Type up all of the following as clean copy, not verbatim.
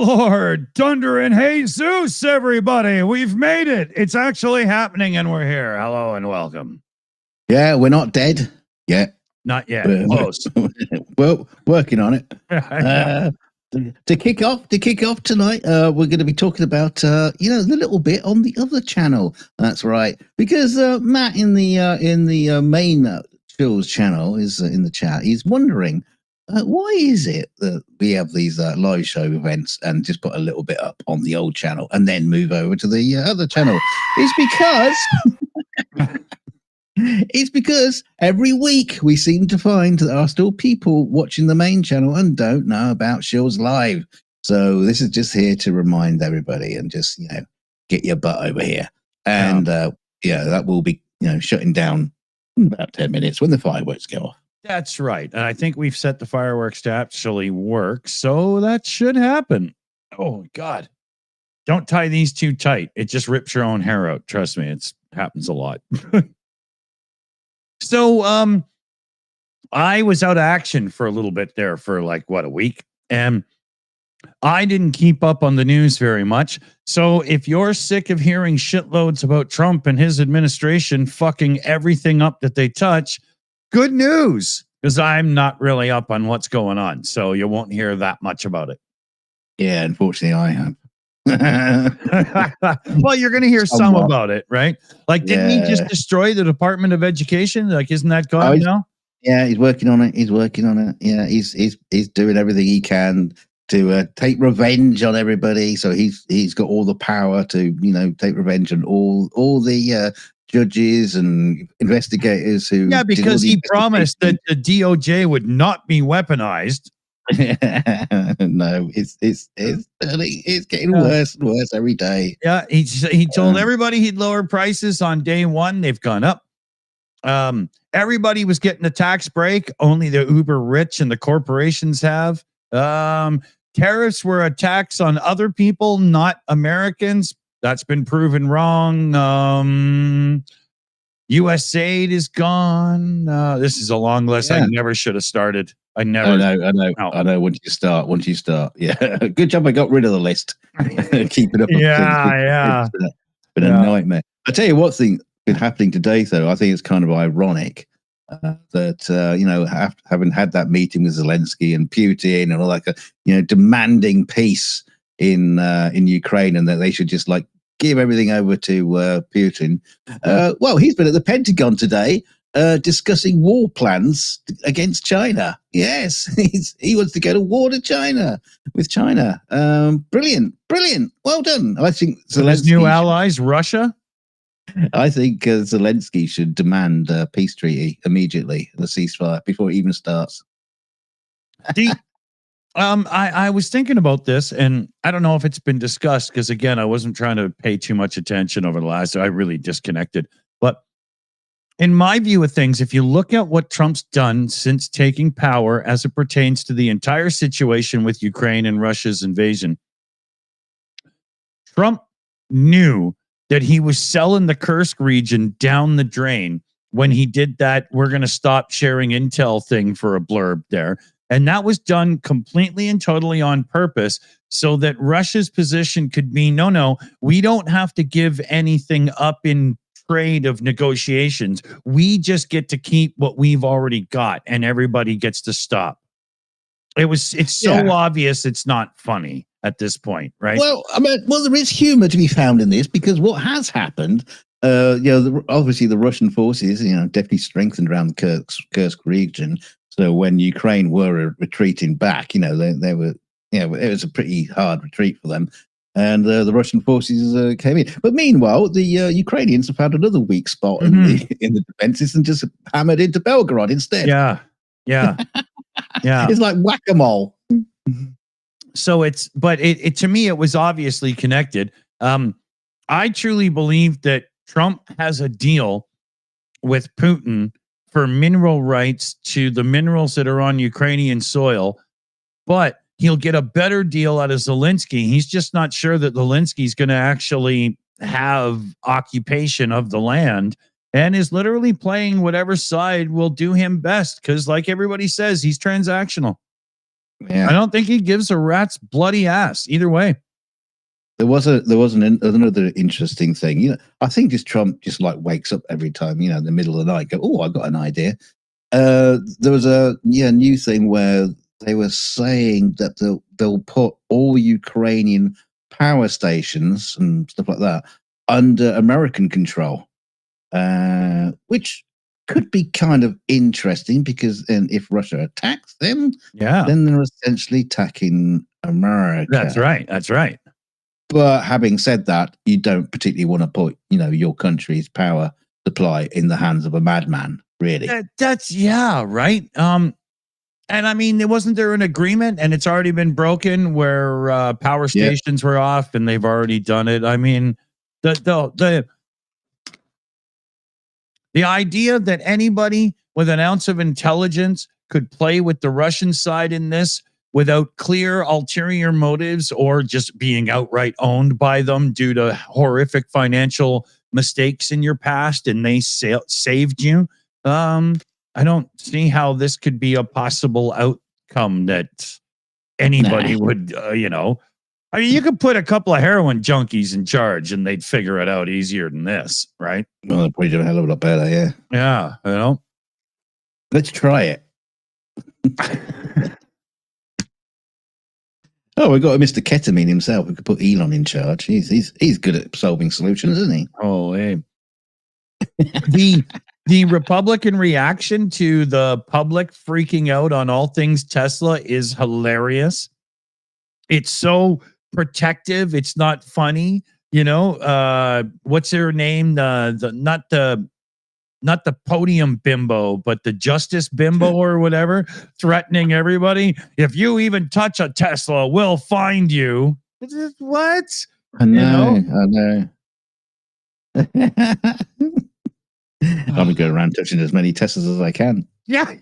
Lord, Thunder and Jesus, everybody. We've made it. It's actually happening and we're here. Hello and welcome. Yeah, we're not dead yet. Not yet. Close. Well, working on it. To kick off tonight, we're going to be talking about the little bit on the other channel. That's right, because Matt in the main Shills channel is in the chat. He's wondering why is it that we have these live show events and just put a little bit up on the old channel and then move over to the other channel? It's because every week we seem to find that there are still people watching the main channel and don't know about Shills Live. So this is just here to remind everybody and just, get your butt over here. And, that will be, shutting down in about 10 minutes when the fireworks go off. That's right. And I think we've set the fireworks to actually work. So that should happen. Oh, God. Don't tie these too tight. It just rips your own hair out. Trust me, it happens a lot. So I was out of action for a little bit there for a week. And I didn't keep up on the news very much. So if you're sick of hearing shitloads about Trump and his administration fucking everything up that they touch, good news, because I'm not really up on what's going on. So you won't hear that much about it. Yeah, unfortunately, I have. Well, you're going to hear some about it, right? Didn't he just destroy the Department of Education? Isn't that gone now? Yeah, he's working on it. Yeah, he's doing everything he can to take revenge on everybody. So he's got all the power to take revenge on all the judges and investigators who. Yeah, because he promised that the DOJ would not be weaponized. No, it's getting worse and worse every day. Yeah, he told everybody he'd lower prices on day one. They've gone up. Everybody was getting a tax break. Only the uber rich and the corporations have. Tariffs were a tax on other people, not Americans. That's been proven wrong. U.S. aid is gone. This is a long list. I never should have started. I know. Once you start. Yeah. Good job I got rid of the list. Keep it up. It's been a nightmare. I tell you what's been happening today, though. I think it's kind of ironic that, having had that meeting with Zelensky and Putin and all that, demanding peace in Ukraine and that they should just give everything over to Putin. Well, he's been at the Pentagon today discussing war plans against China. Yes, he wants to go to war with China. Brilliant. Well done. I think his new allies, Russia. I think Zelensky should demand a peace treaty immediately, the ceasefire, before it even starts. I was thinking about this, and I don't know if it's been discussed because, again, I wasn't trying to pay too much attention over the last. I really disconnected. But in my view of things, if you look at what Trump's done since taking power as it pertains to the entire situation with Ukraine and Russia's invasion, Trump knew that he was selling the Kursk region down the drain when he did that we're going to stop sharing intel thing for a blurb there. And that was done completely and totally on purpose so that Russia's position could be, no, we don't have to give anything up in trade of negotiations. We just get to keep what we've already got and everybody gets to stop. It's so obvious it's not funny at this point, right? Well, there is humor to be found in this because what has happened, obviously the Russian forces, definitely strengthened around the Kursk region. So when Ukraine were retreating back, they were, it was a pretty hard retreat for them. And the Russian forces came in. But meanwhile, the Ukrainians have found another weak spot in the defenses and just hammered into Belgorod instead. Yeah. It's like whack-a-mole. So it to me, it was obviously connected. I truly believe that Trump has a deal with Putin for mineral rights to the minerals that are on Ukrainian soil, but he'll get a better deal out of Zelensky. He's just not sure that Zelensky's going to actually have occupation of the land and is literally playing whatever side will do him best. Because like everybody says, he's transactional. Yeah. I don't think he gives a rat's bloody ass either way. There was another interesting thing. I think just Trump just like wakes up every time, in the middle of the night, go, oh, I got an idea. There was a new thing where they were saying that they'll put all Ukrainian power stations and stuff like that under American control, which could be kind of interesting because then if Russia attacks them, then they're essentially attacking America. That's right. But having said that, you don't particularly want to put, your country's power supply in the hands of a madman, really. That's right. And I mean, wasn't there an agreement, and it's already been broken, where power stations were off, and they've already done it. I mean, the idea that anybody with an ounce of intelligence could play with the Russian side in this without clear ulterior motives or just being outright owned by them due to horrific financial mistakes in your past and they saved you. I don't see how this could be a possible outcome that anybody would, I mean, you could put a couple of heroin junkies in charge and they'd figure it out easier than this, right? Well, they'd probably do a hell of a lot better, yeah. Yeah, Let's try it. Oh, we got Mr. Ketamine himself. We could put Elon in charge. He's good at solving solutions, isn't he? Oh, hey. The Republican reaction to the public freaking out on all things Tesla is hilarious. It's so protective. It's not funny. What's her name? Not the podium bimbo, but the justice bimbo or whatever, threatening everybody. If you even touch a Tesla, we'll find you. What? I know. I'm going around touching as many Teslas as I can. Yeah.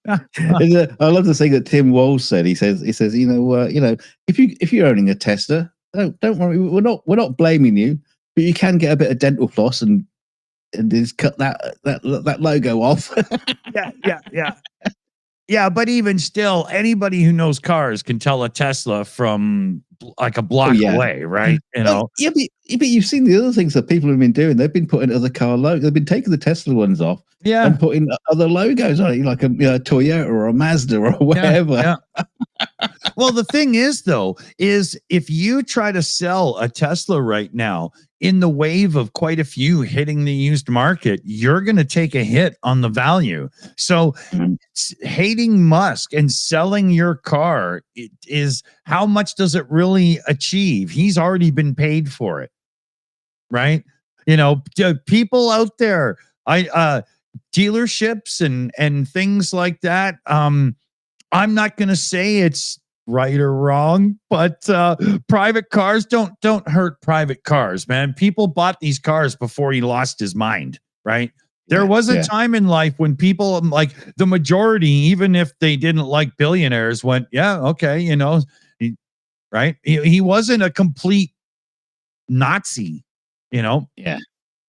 I love the thing that Tim Walsh said. He says, if you're owning a Tesla, don't worry, we're not blaming you, but you can get a bit of dental floss and just cut that logo off. Yeah, but even still, anybody who knows cars can tell a Tesla from like a block away, right? But you've seen the other things that people have been doing. They've been putting other car logos. They've been taking the Tesla ones off, and putting other logos on it, like a Toyota or a Mazda or whatever. Yeah. Well, the thing is, though, is if you try to sell a Tesla right now, in the wave of quite a few hitting the used market, you're going to take a hit on the value. So hating Musk and selling your car is how much does it really achieve? He's already been paid for it, right? People out there, dealerships and things like that. I'm not going to say it's right or wrong, but private cars don't hurt private cars, man. People bought these cars before he lost his mind, right? There was a time in life when people, like the majority, even if they didn't like billionaires, went, yeah, okay, right? He wasn't a complete Nazi, Yeah.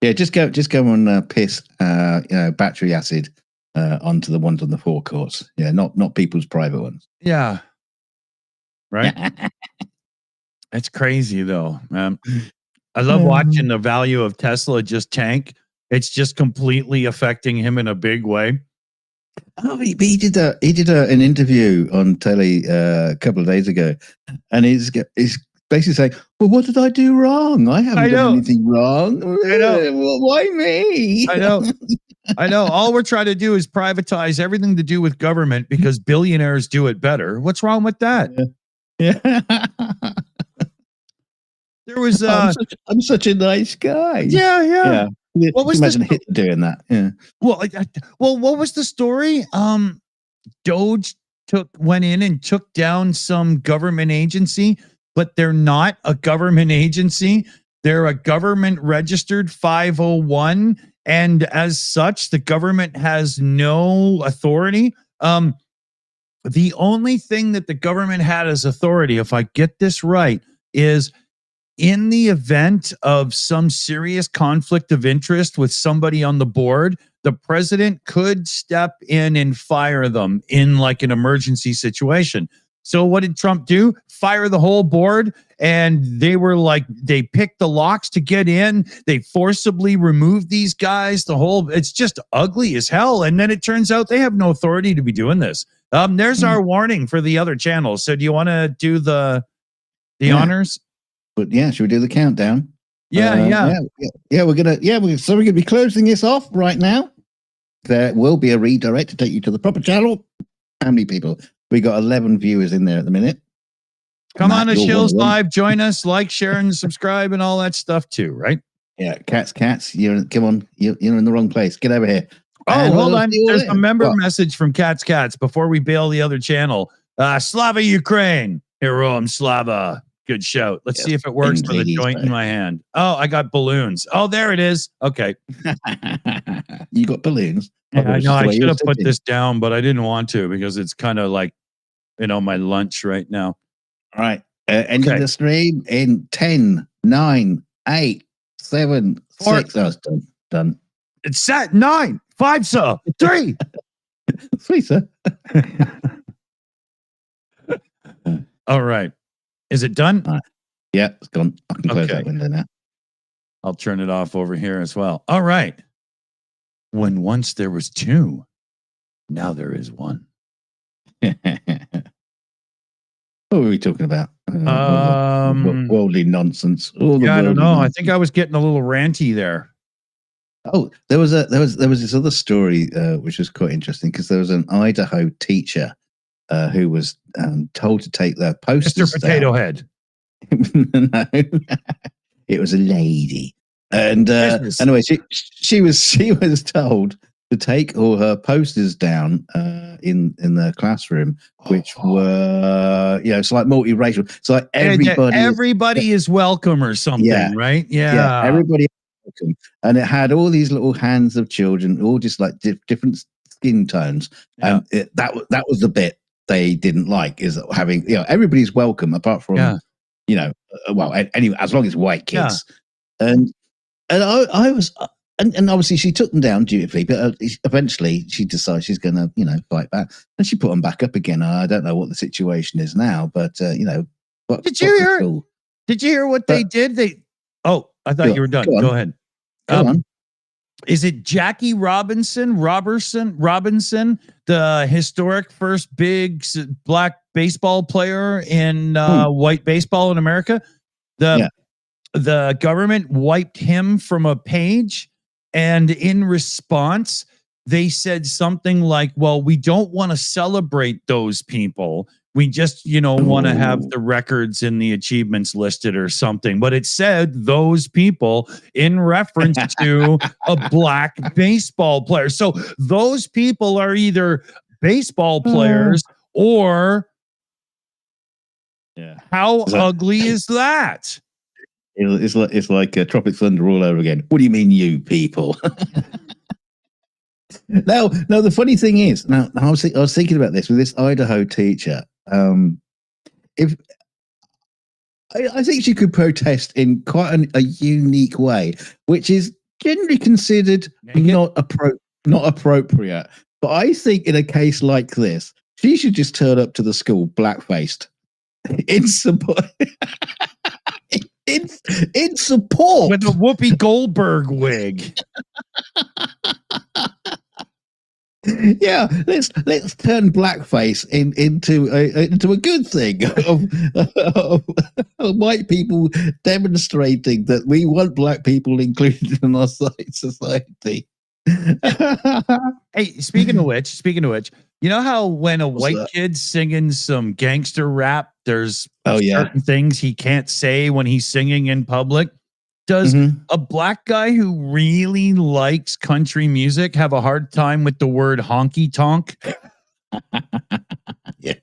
Just go and piss battery acid onto the ones on the forecourts. Yeah, not people's private ones. Yeah. Right. It's crazy though, man. I love watching the value of Tesla just tank. It's just completely affecting him in a big way. Oh, he did an interview on telly a couple of days ago, and he's basically saying, "Well, what did I do wrong? I haven't done anything wrong. I know. Well, why me? I know. All we're trying to do is privatize everything to do with government because billionaires do it better. What's wrong with that?" Yeah. There was I'm such a nice guy. Yeah. What was imagine Hitler doing that? Yeah. Well, what was the story? Doge went in and took down some government agency, but they're not a government agency. They're a government registered 501, and as such, the government has no authority. The only thing that the government had as authority, if I get this right, is in the event of some serious conflict of interest with somebody on the board, the president could step in and fire them in like an emergency situation. So what did Trump do? Fire the whole board. And they were like, they picked the locks to get in. They forcibly removed these guys. It's just ugly as hell. And then it turns out they have no authority to be doing this. There's our warning for the other channels. So do you want to do the honors? But yeah, should we do the countdown? Yeah. We're gonna be closing this off right now. There will be a redirect to take you to the proper channel. How many people? We got 11 viewers in there at the minute. Come on to Shills Live, join us, like, share, and subscribe, and all that stuff too, right? Yeah, cats. You're in the wrong place. Get over here. Oh, hold on. There's a member message from Cats before we bail the other channel. Slava Ukraine. Heroam Slava. Good shout. Let's see if it works with a joint in my hand. Oh, I got balloons. Oh, there it is. Okay. You got balloons. Yeah, I know. I should have put this down, but I didn't want to because it's kind of like, my lunch right now. All right. Ending the stream in 10, 9, 8, 7, 6. Oh, it's done. It's set 9, 5, sir. 3. 3, sir. All right. Is it done? Yeah, it's gone. I can close that window now. I'll turn it off over here as well. All right. When once there was 2, now there is 1. What were we talking about? Worldly nonsense. I don't know. I think I was getting a little ranty there. Oh, there was this other story which was quite interesting because there was an Idaho teacher who was told to take their posters Mr. Potato down. Head. No, it was a lady, and anyway, she was told to take all her posters down in their classroom, which were it's like multiracial. It's like everybody is welcome or something, right? Yeah, everybody is welcome, and it had all these little hands of children, all just like different skin tones, and that was the bit they didn't like, is having everybody's welcome apart from anyway, as long as white kids, and I was. And obviously she took them down dutifully, but eventually she decides she's going to, fight back. And she put them back up again. I don't know what the situation is now, but, Did you hear what they did? I thought you were done. Go ahead. Go on. Is it Jackie Robinson, the historic first big black baseball player in white baseball in America? The government wiped him from a page. And in response, they said something like, well, we don't want to celebrate those people. We just, want to have the records and the achievements listed or something. But it said those people in reference to a black baseball player. So those people are either baseball players or how ugly is that? It's like Tropic Thunder all over again. What do you mean, you people? Now, the funny thing is, I was thinking about this with this Idaho teacher. If I think she could protest in quite a unique way, which is generally considered not appropriate. But I think in a case like this, she should just turn up to the school black-faced in support. In support with a Whoopi Goldberg wig. Yeah, let's turn blackface into a good thing of white people demonstrating that we want black people included in our society. Hey, speaking of which, you know how when a white kid's singing some gangster rap, there's certain things he can't say when he's singing in public? Does a black guy who really likes country music have a hard time with the word honky tonk? Yeah.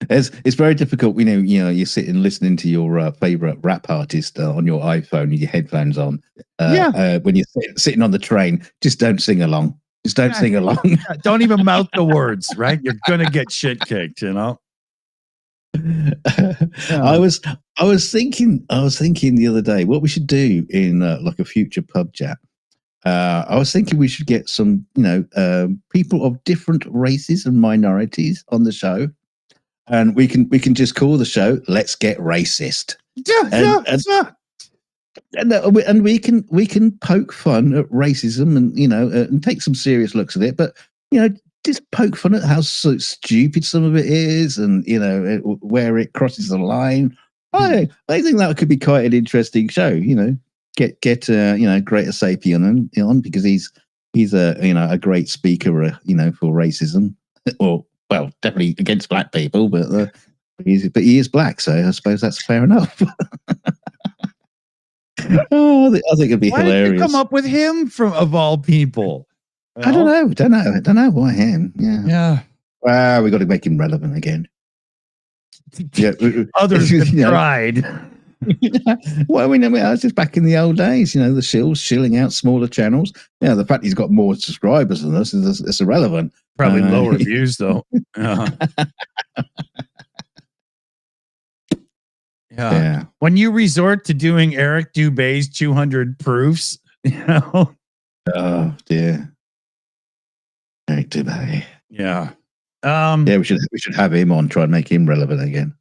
It's very difficult. You're sitting listening to your favorite rap artist on your iPhone with your headphones on. When you're sitting on the train, just don't sing along. Sing along. Don't even mouth the words, right? You're gonna get shit kicked, I was thinking the other day what we should do in like a future pub chat. I was thinking we should get some, people of different races and minorities on the show, and we can just call the show "Let's Get Racist," and we can poke fun at racism, and and take some serious looks at it, but just poke fun at how so stupid some of it is, and where it crosses the line. I think that could be quite an interesting show. Get Greater Sapien on because he's a great speaker for racism, or well, definitely against black people, but he is black, so I suppose that's fair enough. I think it'd be hilarious. Why did you come up with him of all people? I don't know why him. Yeah. We got to make him relevant again. Yeah, others have tried. Well, I was just back in the old days, the Shills shilling out smaller channels. Yeah, the fact he's got more subscribers than us is irrelevant. Probably lower views though. Yeah. When you resort to doing Eric Dubé's 200 proofs, Oh dear. Eric Dubé. Yeah. We should have him on, try and make him relevant again.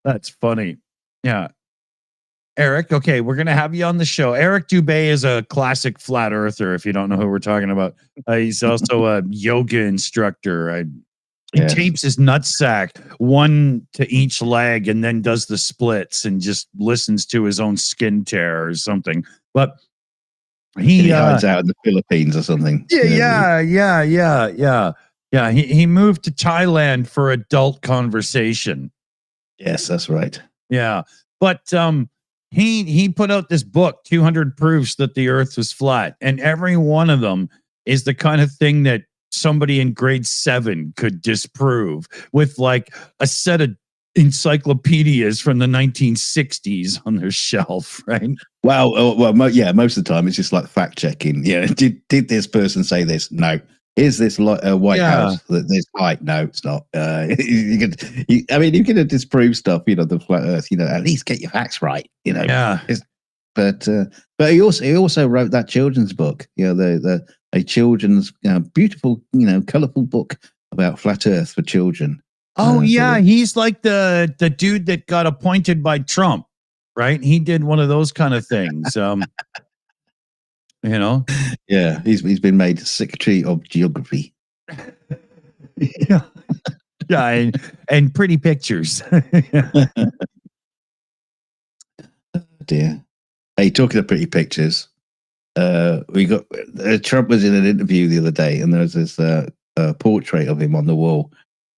That's funny. Yeah. Eric, okay, we're going to have you on the show. Eric Dubé is a classic flat earther, if you don't know who we're talking about. He's also a yoga instructor. He tapes his nutsack, one to each leg, and then does the splits and just listens to his own skin tear or something. But he hides out in the Philippines or something. Yeah. He moved to Thailand for adult conversation. Yes, that's right. Yeah. But he put out this book, 200 Proofs That the Earth Was Flat. And every one of them is the kind of thing that somebody in grade 7 could disprove with like a set of encyclopedias from the 1960s on their shelf, right? Well, most of the time it's just like fact checking. Yeah, did this person say this? No. Is this White House that this height? No, it's not. You can disprove stuff. The flat Earth. At least get your facts right. Yeah. But he also wrote that children's book. A children's beautiful, colorful book about flat Earth for children. Oh yeah, he's like the dude that got appointed by Trump, right? He did one of those kind of things. Yeah, he's been made Secretary of Geography. Yeah, and pretty pictures. Dear. Hey, talking of pretty pictures, we got Trump was in an interview the other day, and there was this portrait of him on the wall,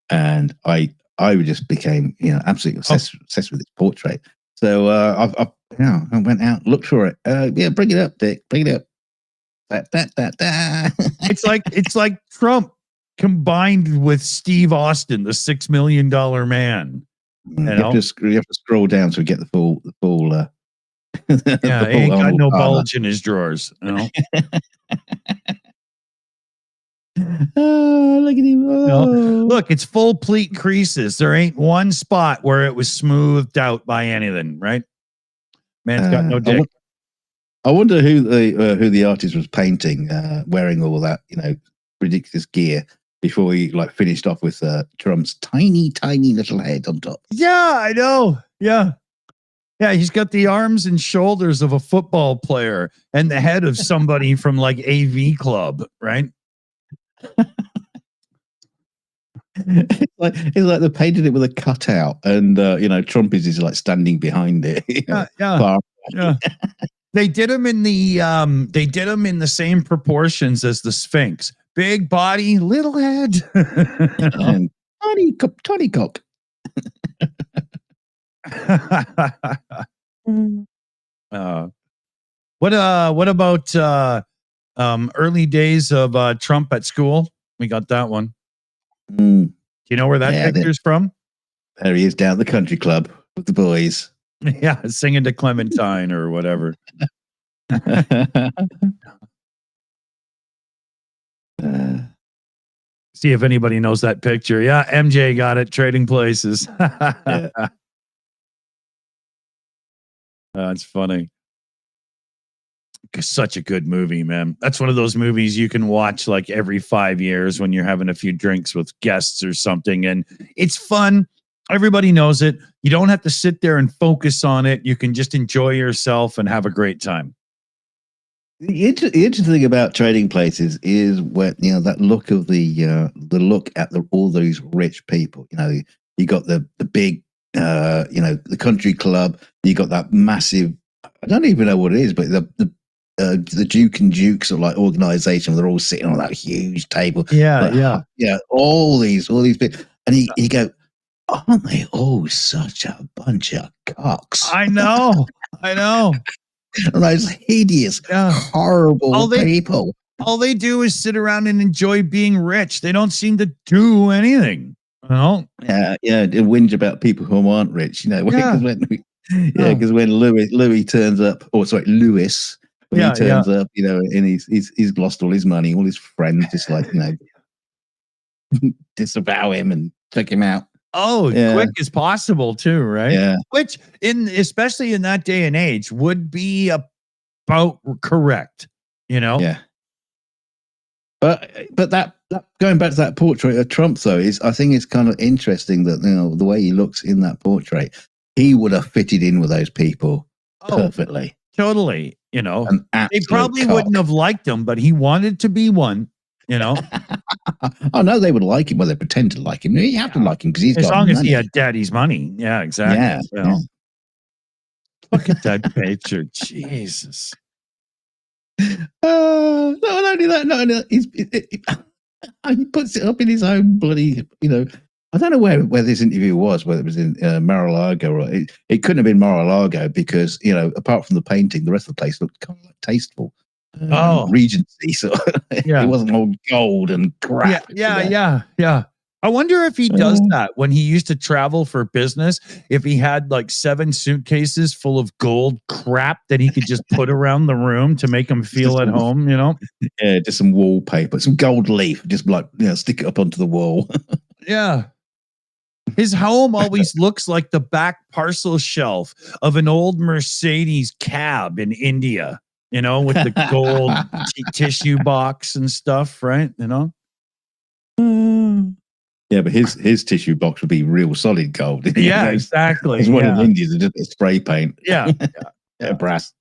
and I just became absolutely obsessed with this portrait. So I went out, looked for it. Bring it up, Dick. Bring it up. It's like Trump combined with Steve Austin, the $6 million man. You have to scroll down to get the full. Yeah, he ain't got no bulge in his drawers. Oh, look at him! Look, it's full pleat creases. There ain't one spot where it was smoothed out by anything. Right? Man's got no dick. I wonder who the artist was painting, wearing all that ridiculous gear before he finished off with Trump's tiny little head on top. Yeah, I know. Yeah, he's got the arms and shoulders of a football player and the head of somebody from AV Club, right? It's like they painted it with a cutout, and Trump is standing behind it. Yeah. They did him in the same proportions as the Sphinx. Big body, little head, and tiny cock. What about early days of Trump at school? We got that one. Do you know where that picture's from? There he is down at the country club with the boys. Yeah, singing to Clementine or whatever. See if anybody knows that picture. Yeah, MJ got it. Trading Places. That's funny. Such a good movie, man. That's one of those movies you can watch like every 5 years when you're having a few drinks with guests or something. And it's fun. Everybody knows it. You don't have to sit there and focus on it. You can just enjoy yourself and have a great time. The interesting thing about Trading Places is when that look of the look at all those rich people. You got the big the country club. You got that massive. I don't even know what it is, but the Duke and Dukes of like organization. They're all sitting on that huge table. Yeah. All these people, and you go, aren't they all such a bunch of cocks? I know. Those hideous, horrible people. All they do is sit around and enjoy being rich. They don't seem to do anything. Yeah, they whinge about people who aren't rich. Because when Louis turns up, Lewis, when he turns up, and he's lost all his money, all his friends just like disavow him and check him out. Quick as possible too, right? Yeah. Which especially in that day and age would be about correct, Yeah. But that going back to that portrait of Trump though I think it's kind of interesting that the way he looks in that portrait, he would have fitted in with those people perfectly. Totally, they probably wouldn't have liked him, but he wanted to be one. Oh no, they would like him. Well, they pretend to like him. You have to like him because he's as got long money. as he had daddy's money. Yeah, exactly. Yeah. Look at that picture, Jesus. Not only that, he puts it up in his own bloody. I don't know where this interview was. Whether it was in Mar-a-Lago or it couldn't have been Mar-a-Lago because apart from the painting, the rest of the place looked kind of like tasteful. Regency, so it wasn't all gold and crap. Yeah. I wonder if he does that when he used to travel for business, if he had like 7 suitcases full of gold crap that he could just put around the room to make him feel at home, Yeah, just some wallpaper, some gold leaf, just like stick it up onto the wall. Yeah. His home always looks like the back parcel shelf of an old Mercedes cab in India. With the gold tissue box and stuff, right? Yeah, but his tissue box would be real solid gold. Yeah, exactly. His one in India is just a spray paint. Yeah. Brass.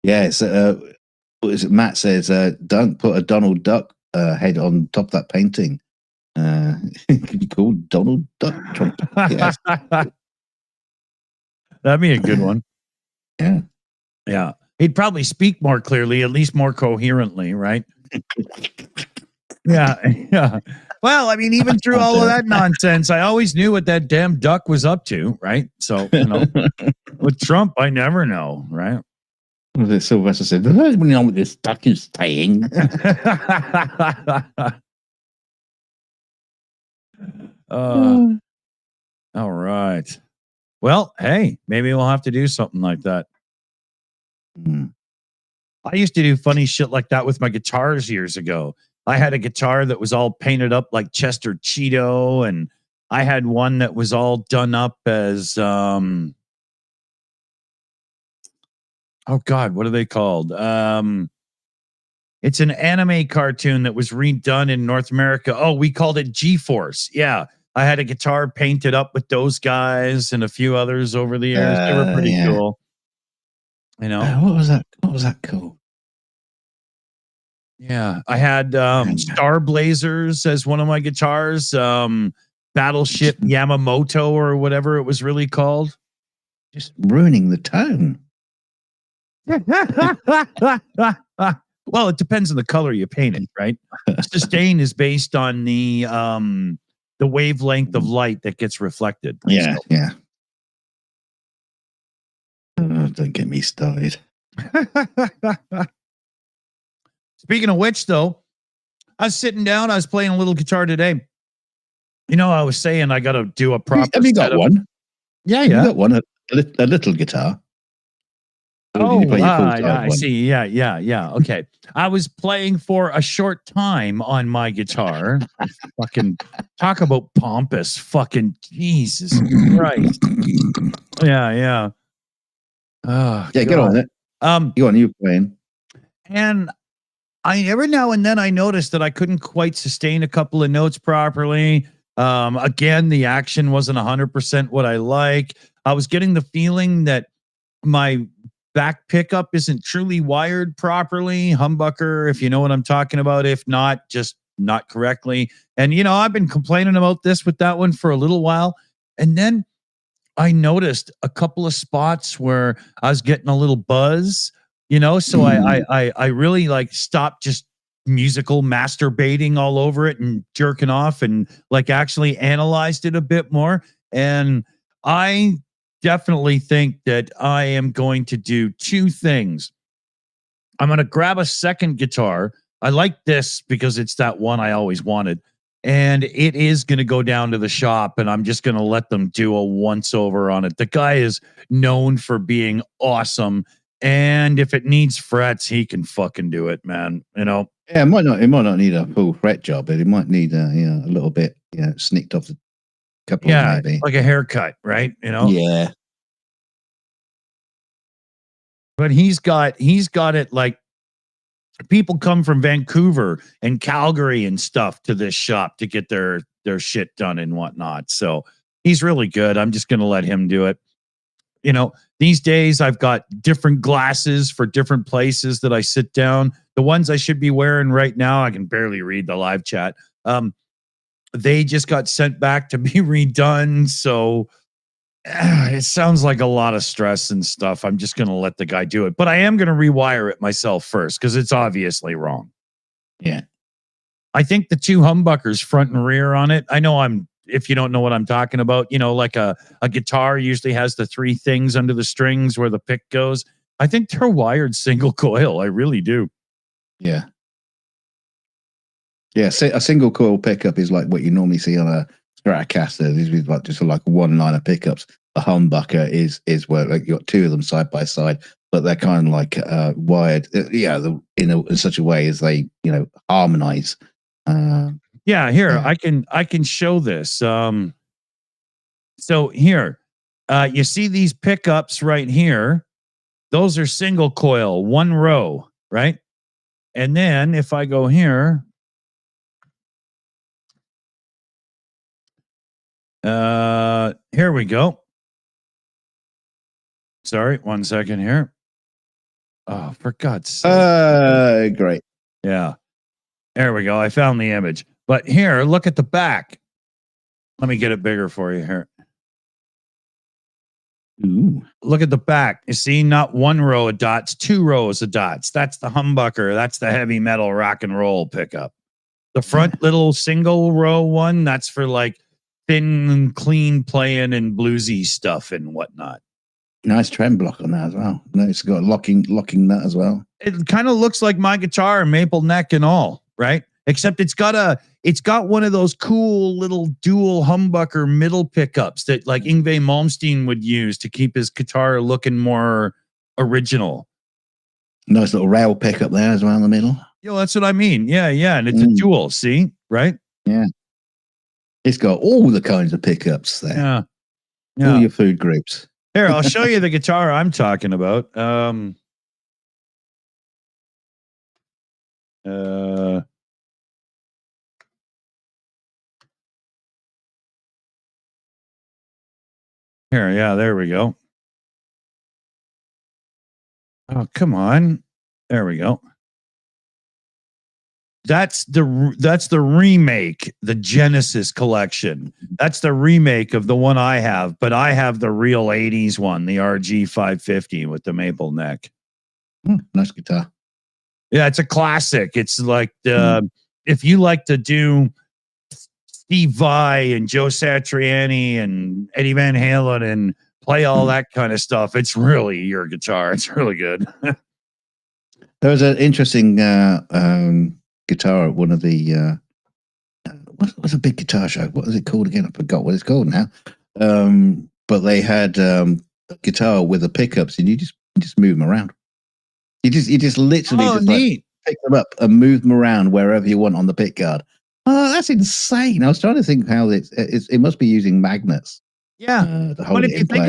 Yes. What is it? Matt says, don't put a Donald Duck head on top of that painting. It could be called Donald Duck Trump. Yes. That'd be a good one. Yeah. He'd probably speak more clearly, at least more coherently, right? Yeah. Well, I mean, even through all of that nonsense, I always knew what that damn duck was up to, right? So, with Trump, I never know, right? Sylvester said, I don't know what this duck is saying. All right. Well, hey, maybe we'll have to do something like that. I used to do funny shit like that with my guitars years ago. I had a guitar that was all painted up like Chester Cheeto, and I had one that was all done up as oh God, what are they called? It's an anime cartoon that was redone in North America. Oh, we called it G-Force. Yeah. I had a guitar painted up with those guys and a few others over the years. They were pretty cool. What was that? What was that called? Yeah. I had Star Blazers as one of my guitars. Battleship Yamamoto or whatever it was really called. Just ruining the tone. Well, it depends on the color you paint it, right? Sustain is based on the wavelength of light that gets reflected. Yeah. Oh, don't get me started. Speaking of which, though, I was sitting down. I was playing a little guitar today. I was saying I got to do a proper. Have you got one? Yeah. You got one, a little guitar. Or did you play your full-size I one? see. Yeah. Okay. I was playing for a short time on my guitar. Fucking talk about pompous. Fucking Jesus Christ. Yeah. Oh, Yeah, get on God. it. Go on, you playing. And I every now and then I noticed that I couldn't quite sustain a couple of notes properly. Again, the action wasn't 100% what I like. I was getting the feeling that my back pickup isn't truly wired properly. Humbucker, if you know what I'm talking about. If not, just not correctly. And, I've been complaining about this with that one for a little while. And then I noticed a couple of spots where I was getting a little buzz, so I really like stopped just musical masturbating all over it and jerking off and like actually analyzed it a bit more. And I definitely think that I am going to do two things. I'm going to grab a second guitar. I like this because it's that one I always wanted. And it is going to go down to the shop and I'm just going to let them do a once over on it. The guy is known for being awesome. And if it needs frets, he can fucking do it, man. Yeah, it might not need a full fret job, but it might need a little bit, snicked off the couple maybe. Like a haircut, right? Yeah. But he's got it like people come from Vancouver and Calgary and stuff to this shop to get their shit done and whatnot. So he's really good. I'm just going to let him do it. These days I've got different glasses for different places that I sit down. The ones I should be wearing right now, I can barely read the live chat. They just got sent back to be redone. So it sounds like a lot of stress and stuff. I'm just going to let the guy do it, but I am going to rewire it myself first because it's obviously wrong. Yeah. I think the two humbuckers front and rear on it. I know if you don't know what I'm talking about, like a guitar usually has the three things under the strings where the pick goes. I think they're wired single coil. I really do. Yeah. Yeah. A single coil pickup is like what you normally see on a Stratocaster. These is like just like one line of pickups. The humbucker is where like you got two of them side by side, but they're kind of like wired, in such a way as they harmonize. Here I can show this. So here, you see these pickups right here. Those are single coil, one row, right? And then if I go here, here we go. Sorry, 1 second here. Oh, for God's sake. Great. Yeah. There we go. I found the image. But here, look at the back. Let me get it bigger for you here. Ooh. Look at the back. You see, not one row of dots, two rows of dots. That's the humbucker. That's the heavy metal rock and roll pickup. The front little single row one, that's for like thin and clean playing and bluesy stuff and whatnot. Nice trem block on that as well. No, it's got locking nut as well. It kind of looks like my guitar, maple neck and all, right? Except it's got one of those cool little dual humbucker middle pickups that like Yngwie Malmsteen would use to keep his guitar looking more original. Nice little rail pickup there as well in the middle. That's what I mean. Yeah. And it's a dual, see? Right? Yeah. It's got all the kinds of pickups there. Yeah. All your food groups. Here, I'll show you the guitar I'm talking about. Here, yeah, there we go. Oh, come on. There we go. That's the remake, the Genesis collection. That's the remake of the one I have, but I have the real 80s one, the RG 550 with the maple neck. Nice guitar. Yeah, it's a classic. It's like if you like to do Steve Vai and Joe Satriani and Eddie Van Halen and play all that kind of stuff, it's really your guitar. It's really good. There was an interesting guitar at one of the what's a big guitar show? What is it called again? I forgot what it's called now. But they had a guitar with the pickups, and you just just move them around. You just literally just neat. Pick them up and move them around wherever you want on the pick guard. Oh, that's insane. I was trying to think how it must be using magnets. Yeah. But if you think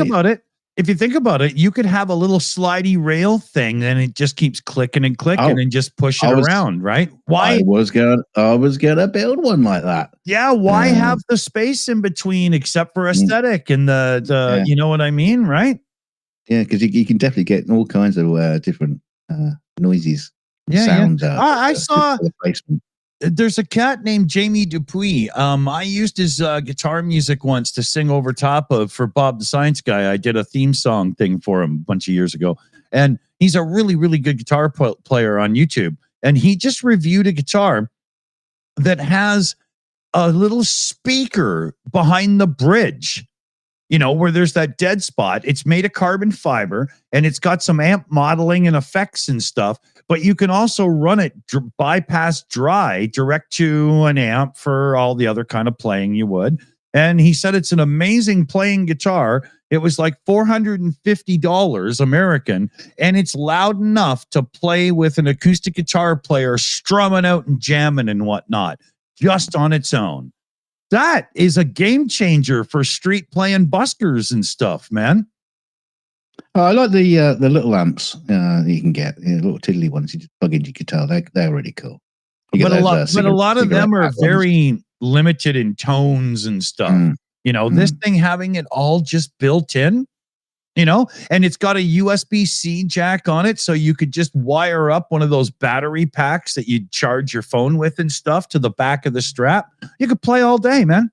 about it, you could have a little slidey rail thing and it just keeps clicking and clicking and just push it around, right? Why? I was gonna build one like that. Yeah, why have the space in between except for aesthetic and the you know what I mean, right? Yeah, because you can definitely get all kinds of different noises, sounds out. I saw there's a cat named Jamie Dupuis. I used his guitar music once to sing over top of for Bob the Science Guy. I did a theme song thing for him a bunch of years ago. And he's a really, really good guitar player on YouTube. And he just reviewed a guitar that has a little speaker behind the bridge, you know, where there's that dead spot. It's made of carbon fiber and it's got some amp modeling and effects and stuff. But you can also run it bypass dry direct to an amp for all the other kind of playing you would. And he said it's an amazing playing guitar. It was like $450 American, and it's loud enough to play with an acoustic guitar player strumming out and jamming and whatnot, just on its own. That is a game changer for street playing buskers and stuff, man. I like the little amps you can get, little tiddly ones. You just plug into your guitar. They're really cool. But a lot of them are very limited in tones and stuff. You know, this thing having it all just built in, you know, and it's got a USB-C jack on it, so you could just wire up one of those battery packs that you charge your phone with and stuff to the back of the strap. You could play all day, man.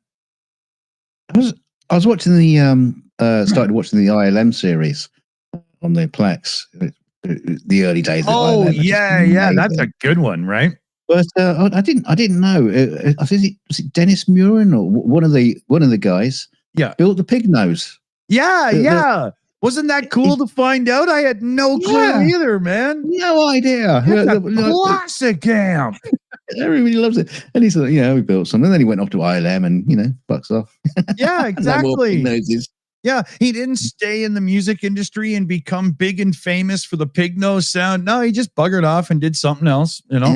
I was watching started watching the ILM series on the Plex, the early days. Oh, yeah, that's a good one, right? But I didn't know. I think was it Dennis Murin or one of the guys? Yeah, built the pig nose. Yeah. Wasn't that cool to find out? I had no clue either, man. No idea. That's a classic amp. Everybody loves it. And he said, we built something. And then he went off to ILM and, bucks off. Yeah, exactly. Yeah, he didn't stay in the music industry and become big and famous for the pig nose sound. No, he just buggered off and did something else, you know?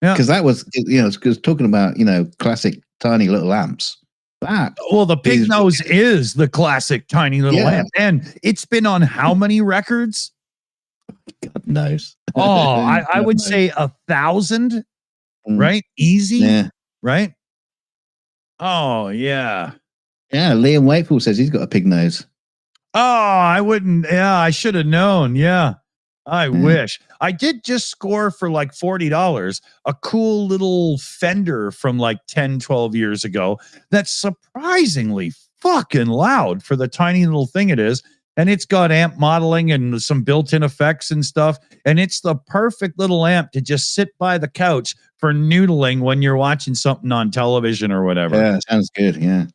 Yeah. Because that was, because talking about, classic tiny little amps. The pig nose is the classic tiny little amp. And it's been on how many records? God knows. I would say 1,000, right? Easy, right? Oh, yeah. Yeah, Liam Wakefield says he's got a pig nose. Oh, I wouldn't. Yeah, I should have known. Yeah, I wish. I did just score for like $40 a cool little Fender from like 10, 12 years ago that's surprisingly fucking loud for the tiny little thing it is. And it's got amp modeling and some built-in effects and stuff. And it's the perfect little amp to just sit by the couch for noodling when you're watching something on television or whatever. Yeah, sounds good. Yeah.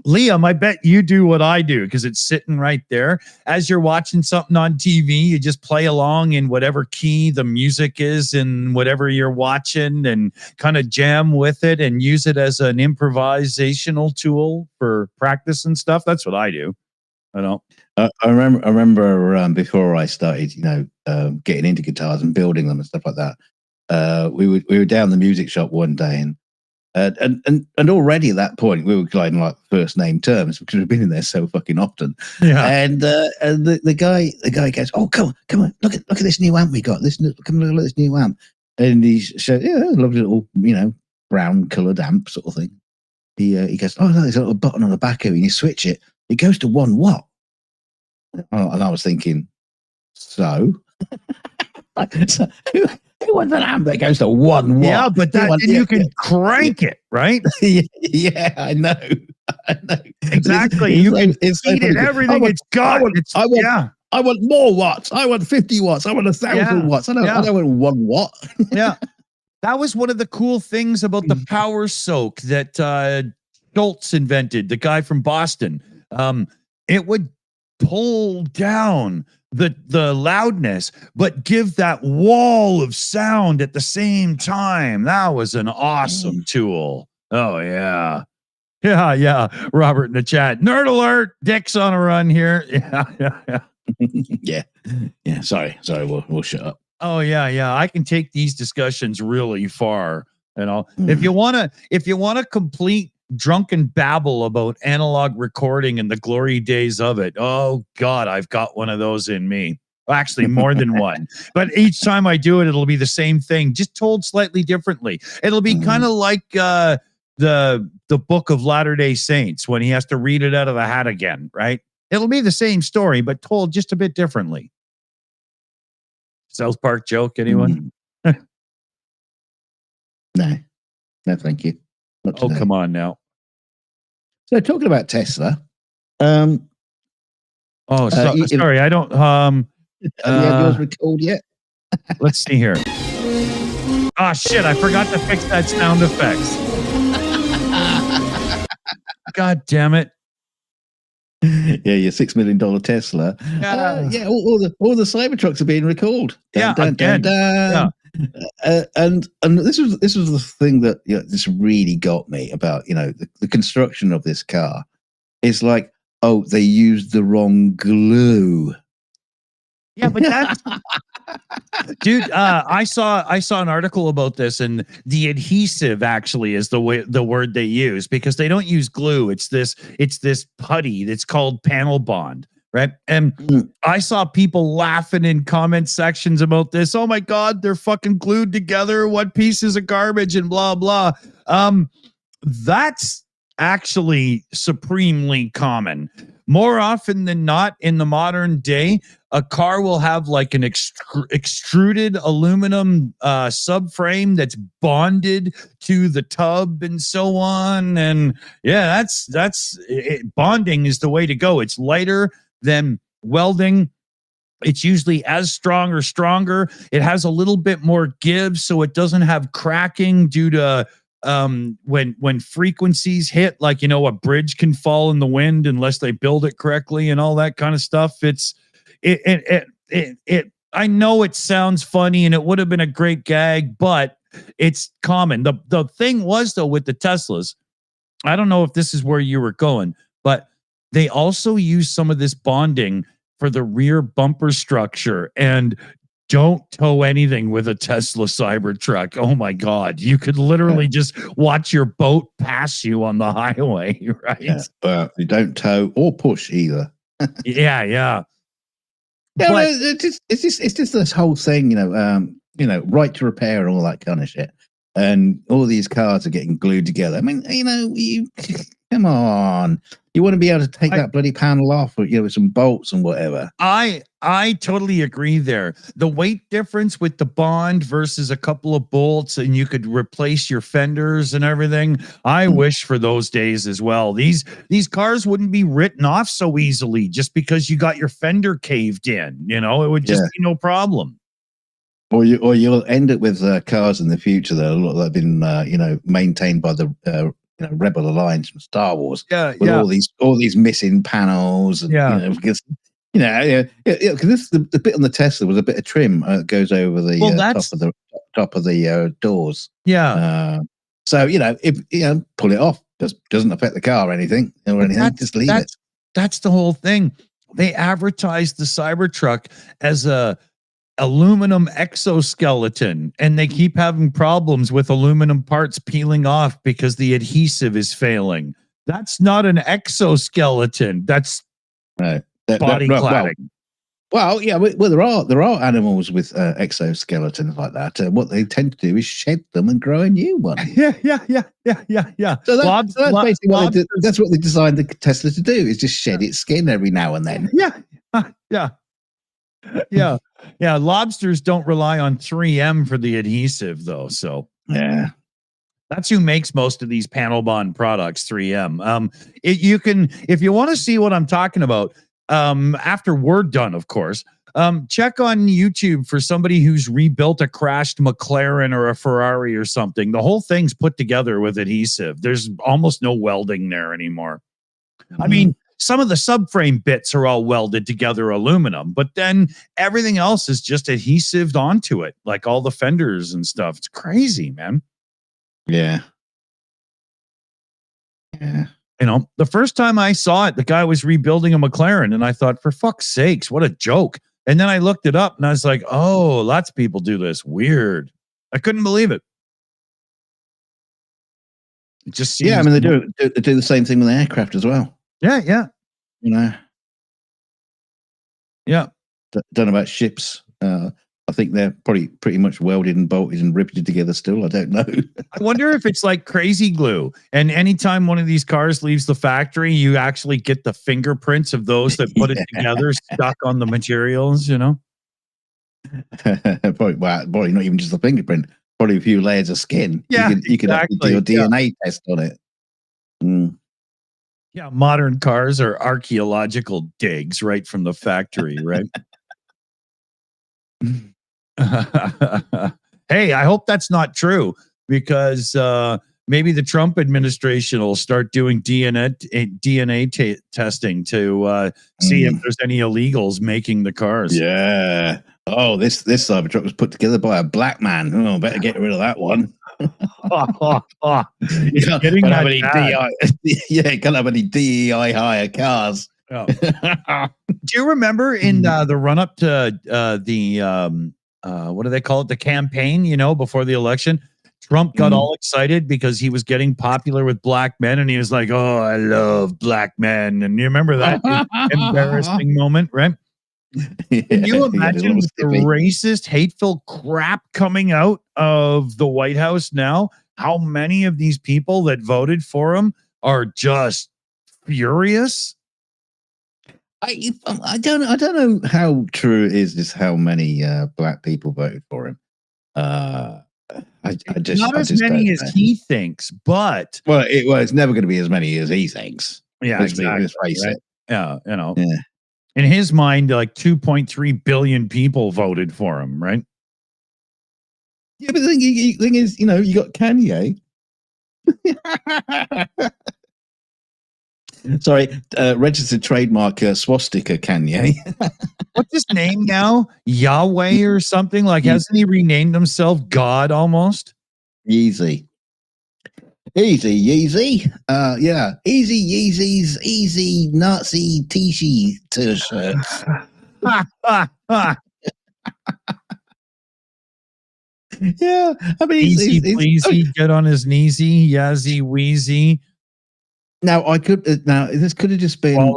Liam, I bet you do what I do because it's sitting right there. As you're watching something on TV, you just play along in whatever key the music is and whatever you're watching and kind of jam with it and use it as an improvisational tool for practice and stuff. That's what I do. I don't. I remember before I started, getting into guitars and building them and stuff like that. We were down the music shop one day and already at that point we were going like first name terms because we've been in there so fucking often. Yeah. And the guy goes, "Oh, come on, look at this new amp we got. Come look at this new amp." And he showed, a lovely little, brown coloured amp sort of thing. He goes, "Oh no, there's a little button on the back of it, and you switch it. It goes to 1 watt." And I was thinking, so who wants an amp that goes to 1 watt? Yeah, but you can crank it, right? Yeah, I know. Exactly. You can feed it everything it's got. I want more watts. I want 50 watts. I want 1,000 watts. I don't want 1 watt. Yeah. That was one of the cool things about the power soak that Schultz invented, the guy from Boston. It would pull down the loudness, but give that wall of sound at the same time. That was an awesome tool. Oh, yeah. Yeah. Robert in the chat. Nerd alert. Dick's on a run here. Yeah. Yeah. Yeah. Sorry. We'll shut up. Oh yeah. I can take these discussions really far. If you want to complete drunken babble about analog recording and the glory days of it, oh God, I've got one of those in me. Actually, more than one. But each time I do it, it'll be the same thing, just told slightly differently. It'll be kind of like the Book of Latter-day Saints when he has to read it out of the hat again, right? It'll be the same story, but told just a bit differently. South Park joke, anyone? No, thank you. Oh, come on now. So talking about Tesla, sorry, I don't. Have you had yours recalled yet? Let's see here. Oh shit! I forgot to fix that sound effects. God damn it! Yeah, your $6 million Tesla. Yeah, all the Cybertrucks are being recalled. And this was the thing that this really got me about the construction of this car. It's like, oh, they used the wrong glue. Yeah, but that's dude. I saw an article about this, and the adhesive actually is the word they use, because they don't use glue. It's this putty that's called panel bond, right? And I saw people laughing in comment sections about this. Oh my God, they're fucking glued together. What pieces of garbage and blah blah. That's actually supremely common. More often than not, in the modern day, a car will have like an extruded aluminum subframe that's bonded to the tub and so on. And yeah, that's it. Bonding is the way to go. It's lighter than welding. It's usually as strong or stronger. It has a little bit more give, so it doesn't have cracking due to when frequencies hit, like a bridge can fall in the wind unless they build it correctly and all that kind of stuff. I know it sounds funny and it would have been a great gag, but it's common. The thing was, though, with the Teslas, I don't know if this is where you were going, but they also use some of this bonding for the rear bumper structure. And don't tow anything with a Tesla Cybertruck. Oh my God. You could literally just watch your boat pass you on the highway, right? Yeah, but you don't tow or push either. Yeah. Yeah, but it's just this whole thing, right to repair and all that kind of shit. And all these cars are getting glued together. I mean, you come on. You want to be able to take that bloody panel off with some bolts and whatever. I totally agree there. The weight difference with the bond versus a couple of bolts, and you could replace your fenders and everything. I wish for those days as well. These cars wouldn't be written off so easily just because you got your fender caved in. It would just be no problem. Or you'll end up with cars in the future that have been maintained by the Rebel Alliance from Star Wars. With all these missing panels. And, because because the bit on the Tesla was a bit of trim that goes over the top of the doors. Yeah. So if pull it off, doesn't affect the car or anything. Just leave it. That's the whole thing. They advertised the Cybertruck as a aluminum exoskeleton, and they keep having problems with aluminum parts peeling off because the adhesive is failing. That's not an exoskeleton. That's body cladding. Well, there are animals with exoskeletons like that. What they tend to do is shed them and grow a new one. Yeah. So that's basically that's what they designed the Tesla to do, is just shed its skin every now and then. Yeah. Lobsters don't rely on 3M for the adhesive, though. So yeah, that's who makes most of these panel bond products. 3M. You can, if you want to see what I'm talking about, after we're done, of course, check on YouTube for somebody who's rebuilt a crashed McLaren or a Ferrari or something. The whole thing's put together with adhesive. There's almost no welding there anymore. I mean, some of the subframe bits are all welded together aluminum, but then everything else is just adhesived onto it, like all the fenders and stuff. It's crazy, man. Yeah. the first time I saw it, the guy was rebuilding a McLaren, and I thought, for fuck's sakes, what a joke. And then I looked it up, and I was like, oh, lots of people do this. Weird. I couldn't believe it. It just seems. Yeah, I mean, they do the same thing with aircraft as well. Yeah. Yeah. Don't know about ships. I think they're probably pretty much welded and bolted and riveted together still. I don't know. I wonder if it's like crazy glue. And anytime one of these cars leaves the factory, you actually get the fingerprints of those that put it together stuck on the materials, probably not even just a fingerprint. Probably a few layers of skin. Yeah, you could actually do a DNA test on it. Mm. Yeah, modern cars are archaeological digs right from the factory, right? Hey, I hope that's not true, because maybe the Trump administration will start doing DNA testing to see if there's any illegals making the cars. Yeah. Oh, this Cybertruck was put together by a black man. Oh, better get rid of that one. You can't have any DEI hire cars. Oh. Do you remember in the run up to the what do they call it? The campaign, before the election, Trump got all excited because he was getting popular with black men, and he was like, "Oh, I love black men." And you remember that embarrassing moment, right? Can you imagine with the racist, hateful crap coming out of the White House now? How many of these people that voted for him are just furious? I don't know how true it is just how many black people voted for him. Not as many as he thinks, but it's never going to be as many as he thinks. Yeah, exactly. Let's face it. Yeah, in his mind, like 2.3 billion people voted for him, right? Yeah, but the thing is, you got Kanye. Sorry, registered trademark swastika Kanye. What's his name now? Yahweh or something? Like, hasn't he renamed himself God almost? Yeezy. Easy Yeezy. Yeah. Easy Yeezys, easy Nazi t-shirts. Yeah. I mean, easy pleasy, get on his kneesy, yazzy wheezy. Now this could have just been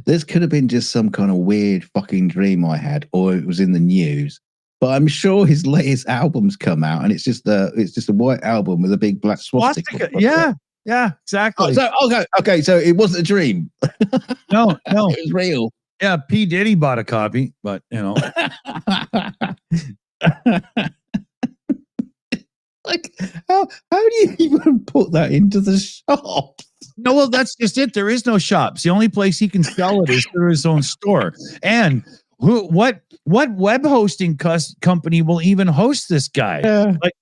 this could have been just some kind of weird fucking dream I had, or it was in the news. But I'm sure his latest album's come out, and it's just a white album with a big black swastika. Yeah, exactly. Okay, so it wasn't a dream. No, it was real. Yeah, P. Diddy bought a copy, but like how do you even put that into the shop? No, well, that's just it. There is no shops. The only place he can sell it is through his own store. And what web hosting company will even host this guy? Like,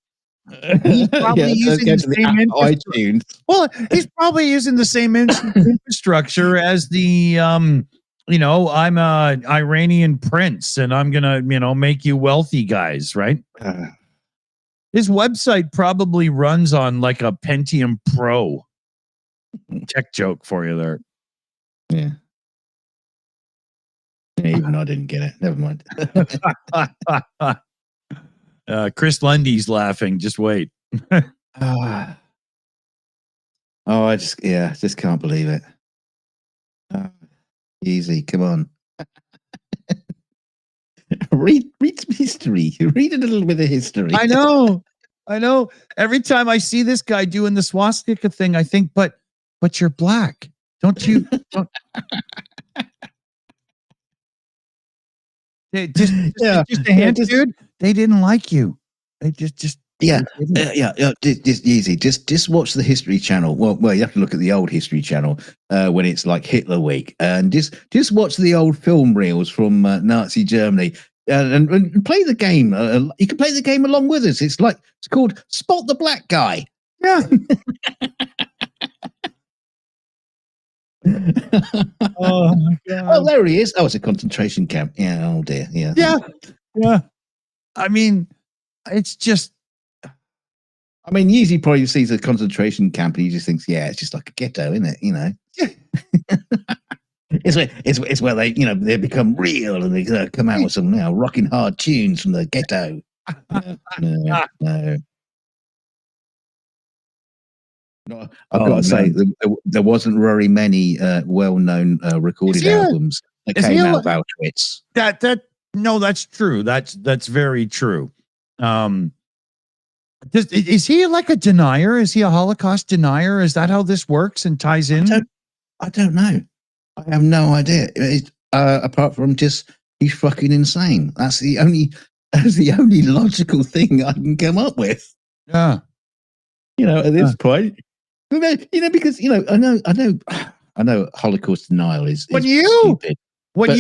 he's probably using the same iTunes. Well, he's probably using the same infrastructure as the I'm a Iranian prince, and I'm gonna make you wealthy guys, right? His website probably runs on like a Pentium Pro. Tech joke for you there. Yeah. Even I didn't get it. Never mind. Chris Lundy's laughing. Just wait. I just can't believe it. Easy, come on. read some history. Read a little bit of history. I know. Every time I see this guy doing the swastika thing, I think, but you're black. Don't you? Just a hint, dude. They didn't like you. They just Just easy. Just watch the History Channel. Well, you have to look at the old History Channel when it's like Hitler Week, and just watch the old film reels from Nazi Germany, and play the game. You can play the game along with us. It's called Spot the Black Guy. Yeah. Oh my God. Oh, there he is. Oh, it's a concentration camp. Yeah. Oh dear. Yeah. I mean, it's just I mean, usually probably sees a concentration camp and he just thinks, yeah, it's just like a ghetto, isn't it? You know, it's where they, you know, they become real and they come out with some, you know, rocking hard tunes from the ghetto. No. No, I've got to say, there wasn't very many well-known recorded albums that came out of Auschwitz. No, that's true. That's very true. Is he like a denier? Is he a Holocaust denier? Is that how this works and ties in? I don't know. I have no idea. Apart from just he's fucking insane. That's the only logical thing I can come up with. Yeah. You know, at this point, you know, because you know, I know Holocaust denial is stupid. But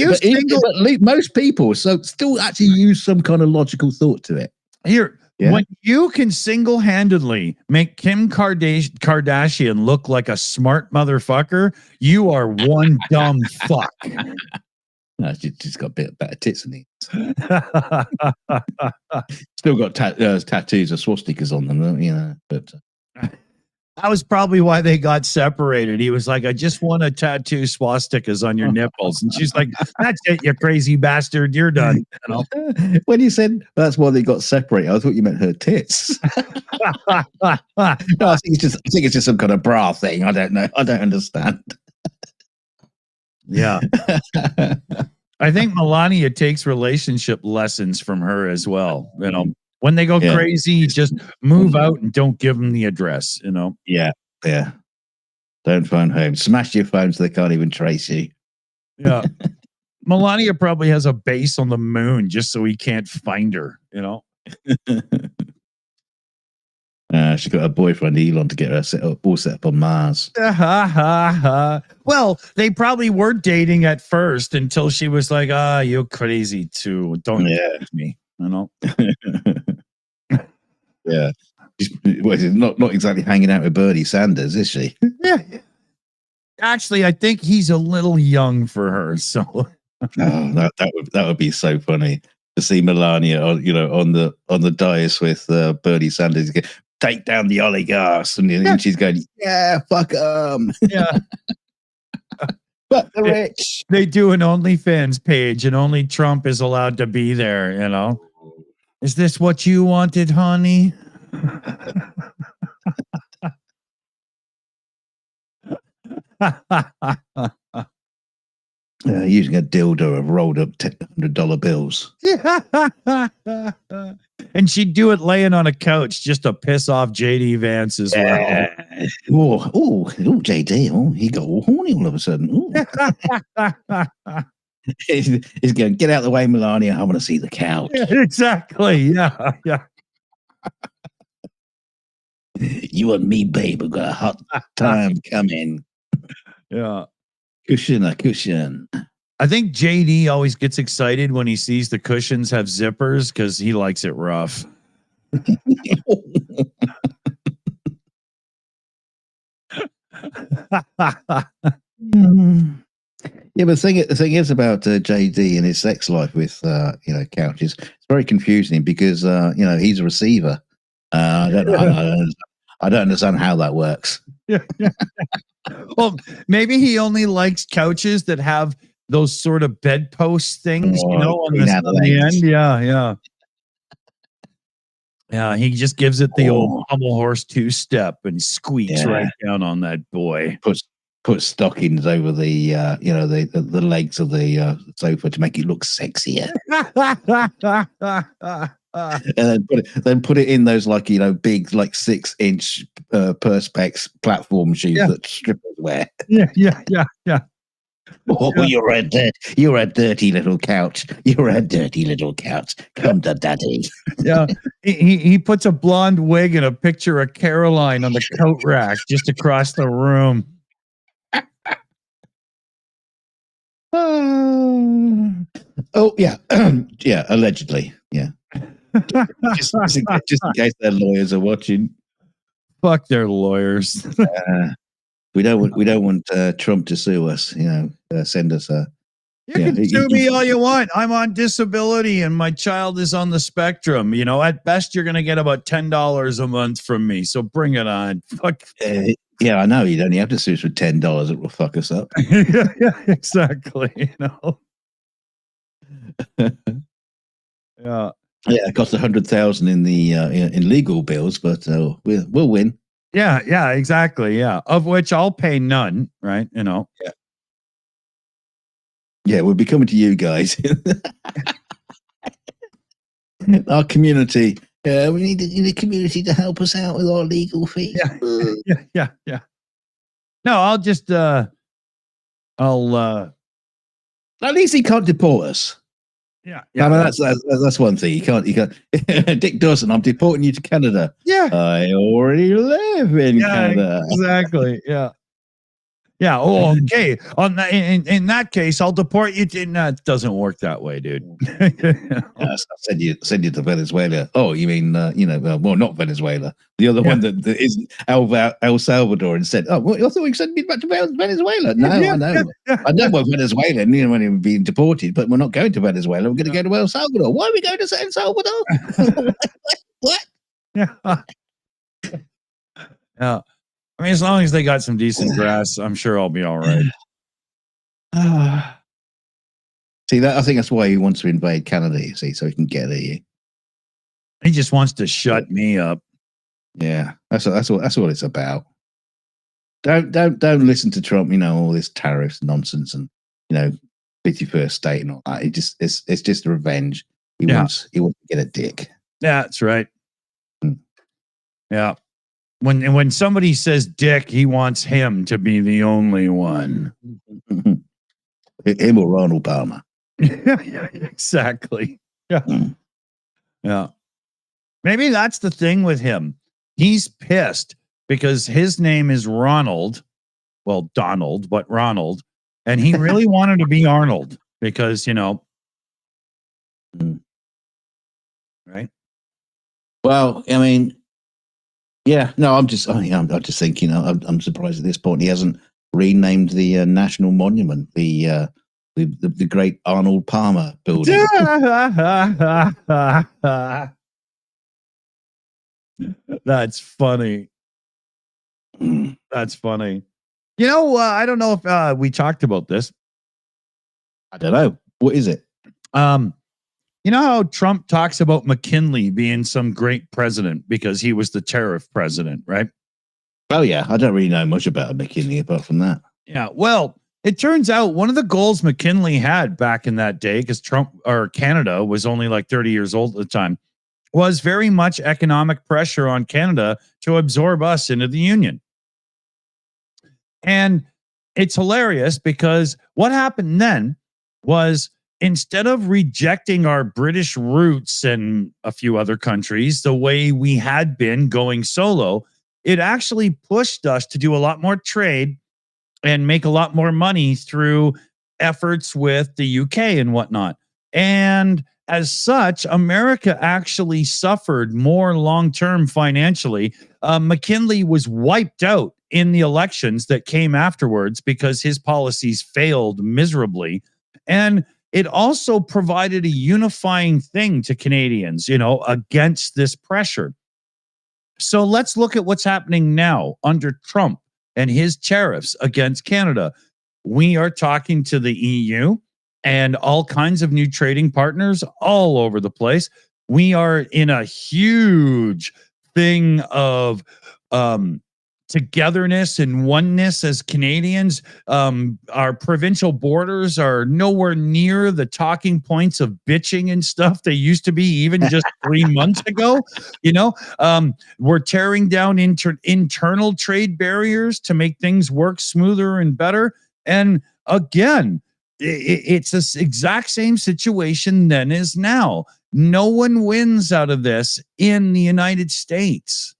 most people still actually use some kind of logical thought to it. Here, when you can single-handedly make Kim Kardashian look like a smart motherfucker, you are one dumb fuck. No, she's got a bit better tits than he. Still got tattoos of swastikas on them, you know. But that was probably why they got separated. He was like, I just want to tattoo swastikas on your nipples. And she's like, that's it, you crazy bastard. You're done. You know? When you said that's why they got separated, I thought you meant her tits. No, I think it's just some kind of bra thing. I don't know. I don't understand. Yeah. I think Melania takes relationship lessons from her as well. You know, when they go crazy, just move out and don't give them the address, you know? Yeah. Don't phone home. Smash your phone so they can't even trace you. Yeah. Melania probably has a base on the moon just so he can't find her, you know? She got her boyfriend Elon to get her all set up on Mars. Well, they probably were dating at first until she was like, you're crazy too. Don't touch me, you know? Yeah. She's not exactly hanging out with Bernie Sanders, is she? Yeah. Actually, I think he's a little young for her. So that would be so funny to see Melania on the dais with Bernie Sanders. Take down the oligarchs, and she's going, yeah, fuck them. Yeah. Fuck the rich. They do an OnlyFans page, and only Trump is allowed to be there, you know? Is this what you wanted, honey? Using a dildo of rolled up $100 bills. And she'd do it laying on a couch just to piss off JD Vance as well. Oh, JD. Oh, he got all horny all of a sudden. He's going, get out of the way, Melania. I want to see the couch. Yeah, exactly. Yeah. You and me, babe, have got a hot time coming. Yeah. Cushion. I think JD always gets excited when he sees the cushions have zippers because he likes it rough. Yeah, but the thing is about JD and his sex life with couches. It's very confusing because he's a receiver. I don't understand how that works. Yeah. Well, maybe he only likes couches that have those sort of bedpost things, on the end. Yeah, he just gives it the old pummel horse two-step and squeaks right down on that boy. Put stockings over the the legs of the sofa to make it look sexier. And then put it in those big 6-inch perspex platform shoes that strippers wear. Yeah. Oh, you're a dirty little couch. You're a dirty little couch. Come to daddy. Yeah. He puts a blonde wig and a picture of Caroline on the coat rack just across the room. Oh yeah. Yeah, allegedly. Yeah. just in case their lawyers are watching. Fuck their lawyers. We don't want Trump to sue us. Send us You can sue me all you want. I'm on disability and my child is on the spectrum. You know, at best, you're going to get about $10 a month from me. So bring it on. Fuck. Yeah, I know. You'd only have to sue us for $10. It will fuck us up. Yeah, exactly. You know. Yeah. Yeah, it costs 100,000 in the in legal bills, but we'll win. Yeah, exactly. Yeah, of which I'll pay none. Right? You know. Yeah, we'll be coming to you guys. Our community. We need the community to help us out with our legal fees. Yeah. No, I'll just at least he can't deport us. Yeah. I mean, that's one thing. You can't. Dick Dawson, I'm deporting you to Canada. Yeah. I already live in Canada. Exactly. Yeah. Yeah. Oh, okay. On that, in that case, I'll deport you to. No, it doesn't work that way, dude. I'll send you to Venezuela. Oh, you mean well, not Venezuela. The other one that isn't El Salvador instead. Oh, well, I thought you sent me back to Venezuela. No, I know. I know we're Venezuela, and when we're being deported, but we're not going to Venezuela. We're going to go to El Salvador. Why are we going to El Salvador? What? Yeah. Yeah. I mean, as long as they got some decent grass, I'm sure I'll be all right. See, I think that's why he wants to invade Canada, you see, so he can get at you. He just wants to shut me up. Yeah, that's what it's about. Don't listen to Trump, all this tariffs nonsense and 51st state and all that. It's just revenge. He wants to get a dick. Yeah, that's right. Yeah. When somebody says dick, he wants him to be the only one. Him or Ronald Palmer. Yeah, exactly. Yeah. Yeah. Maybe that's the thing with him. He's pissed because his name is Ronald. Well, Donald, but Ronald. And he really wanted to be Arnold because, right? Well, I mean, yeah, no, I'm just thinking. I'm surprised at this point he hasn't renamed the national monument the great Arnold Palmer building. That's funny. That's funny. I don't know if we talked about this. I don't know. What is it? You know how Trump talks about McKinley being some great president because he was the tariff president, right? Oh, yeah. I don't really know much about McKinley apart from that. Yeah. Well, it turns out one of the goals McKinley had back in that day, because Canada was only like 30 years old at the time, was very much economic pressure on Canada to absorb us into the Union. And it's hilarious because what happened then was, instead of rejecting our British roots and a few other countries the way we had been going solo, it actually pushed us to do a lot more trade and make a lot more money through efforts with the UK and whatnot. And as such, America actually suffered more long-term financially. McKinley was wiped out in the elections that came afterwards because his policies failed miserably. And it also provided a unifying thing to Canadians, against this pressure. So let's look at what's happening now under Trump and his tariffs against Canada. We are talking to the EU and all kinds of new trading partners all over the place. We are in a huge thing of togetherness and oneness as Canadians. Our provincial borders are nowhere near the talking points of bitching and stuff they used to be even just 3 months ago. We're tearing down internal trade barriers to make things work smoother and better. And again, it's this exact same situation then as now. No one wins out of this in the United States.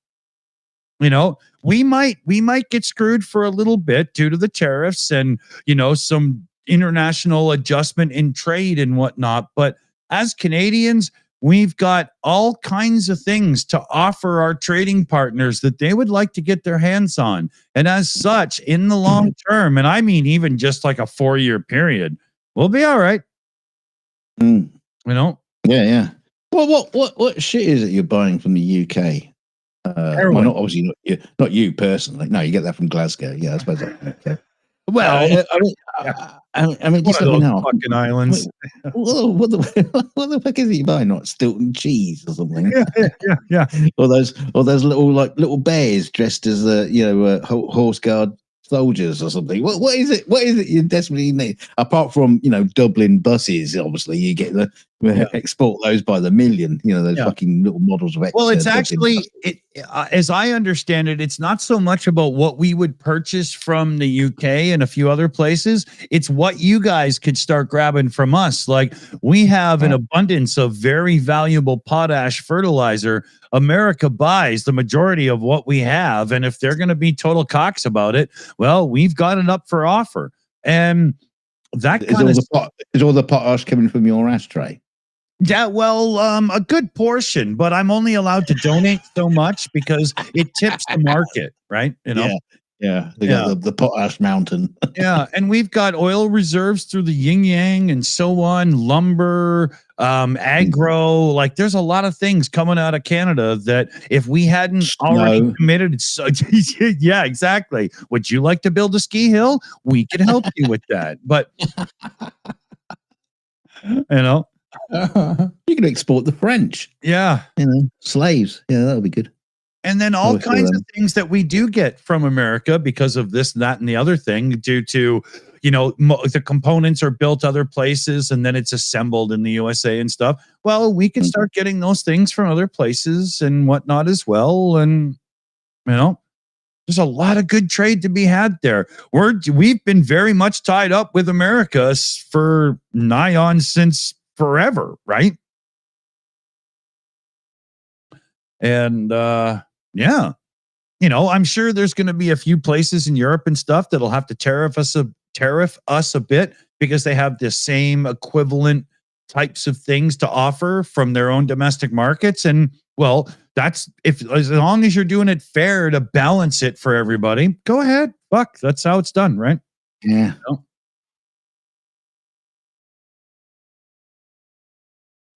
We might get screwed for a little bit due to the tariffs and, some international adjustment in trade and whatnot. But as Canadians, we've got all kinds of things to offer our trading partners that they would like to get their hands on. And as such, in the long term, and I mean, even just like a 4-year period, We'll be all right. Mm. You know? Yeah. Well, what shit is it you're buying from the UK? Well, not obviously not you personally. No, you get that from Glasgow. Yeah, I suppose that's okay. Well, I mean, just let me know. Fucking islands. What the fuck is it you buying? Not Stilton cheese or something? Yeah. Or those little bears dressed as horse guard soldiers or something. What is it? What is it you desperately need? Apart from Dublin buses, obviously you get the export those by the million. Those fucking little models of. Well, it's actually as I understand it, it's not so much about what we would purchase from the UK and a few other places. It's what you guys could start grabbing from us. Like we have an abundance of very valuable potash fertilizer. America buys the majority of what we have, and if they're going to be total cocks about it, well, we've got it up for offer. And that is all the potash coming from your ashtray? Yeah, well, a good portion, but I'm only allowed to donate so much because it tips the market, right? Yeah. They got the potash mountain. Yeah, and we've got oil reserves through the yin yang and so on, lumber, agro. Like, there's a lot of things coming out of Canada that if we hadn't already committed, yeah, exactly. Would you like to build a ski hill? We could help you with that, but you can export the French. Yeah. Slaves. Yeah, that would be good. And then all kinds of things that we do get from America because of this, that, and the other thing due to, the components are built other places and then it's assembled in the USA and stuff. Well, we can start getting those things from other places and whatnot as well. And, there's a lot of good trade to be had there. We've been very much tied up with America for nigh on since forever, right? And I'm sure there's going to be a few places in Europe and stuff that'll have to tariff us a bit because they have the same equivalent types of things to offer from their own domestic markets. And well, that's as long as you're doing it fair to balance it for everybody, go ahead. Fuck, that's how it's done, right? Yeah.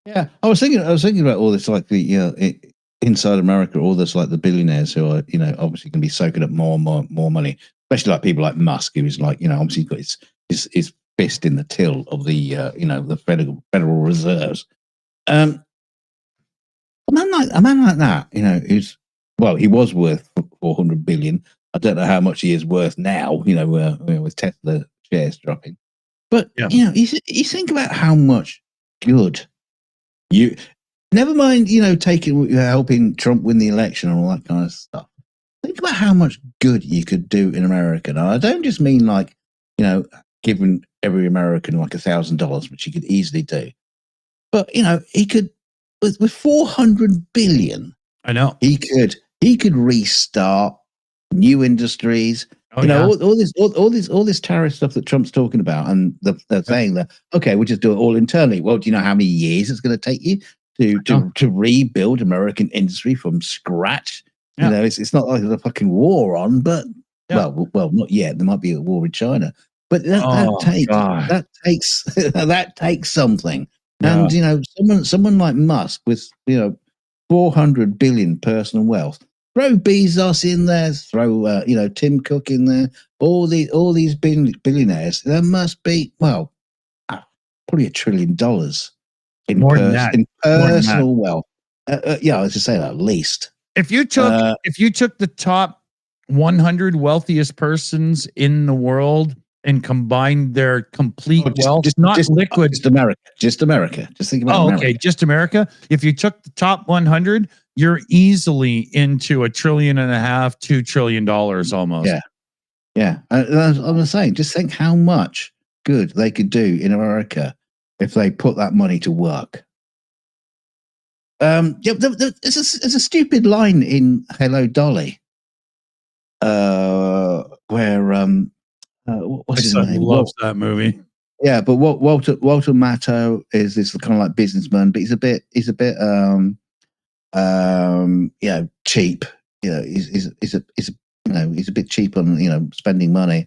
Yeah, I was thinking about all this, like inside America, all this, like the billionaires who are, obviously going to be soaking up more money, especially like people like Musk, who is like, obviously got his fist in the till of the, the Federal Reserves. A man like that, he was worth 400 billion. I don't know how much he is worth now, with Tesla shares dropping. But you think about how much good. You never mind, helping Trump win the election and all that kind of stuff. Think about how much good you could do in America. Now, I don't just mean like, giving every American like $1,000, which he could easily do. But he could with 400 billion. I know he could restart new industries. All this tariff stuff that Trump's talking about, and they're saying that we'll just do it all internally. Well, do you know how many years it's going to take you to rebuild American industry from scratch? Yeah. It's not like there's a fucking war on, but well, not yet. There might be a war with China, but that takes something. Yeah. And someone like Musk with 400 billion personal wealth. Throw Bezos in there, throw Tim Cook in there. All these billionaires. There must be probably $1 trillion in personal wealth. I was just saying at least. If you took the top 100 wealthiest persons in the world and combined their complete wealth, liquid, just America. Just think about America. Okay, just America. If you took the top 100, you're easily into $1.5 trillion, $2 trillion almost. Yeah. I'm saying, just think how much good they could do in America if they put that money to work. There's a stupid line in Hello Dolly, where what's his name? Loves that movie. Yeah, but Walter Matthau is this kind of like businessman, but he's a bit cheap. He's a bit cheap on spending money.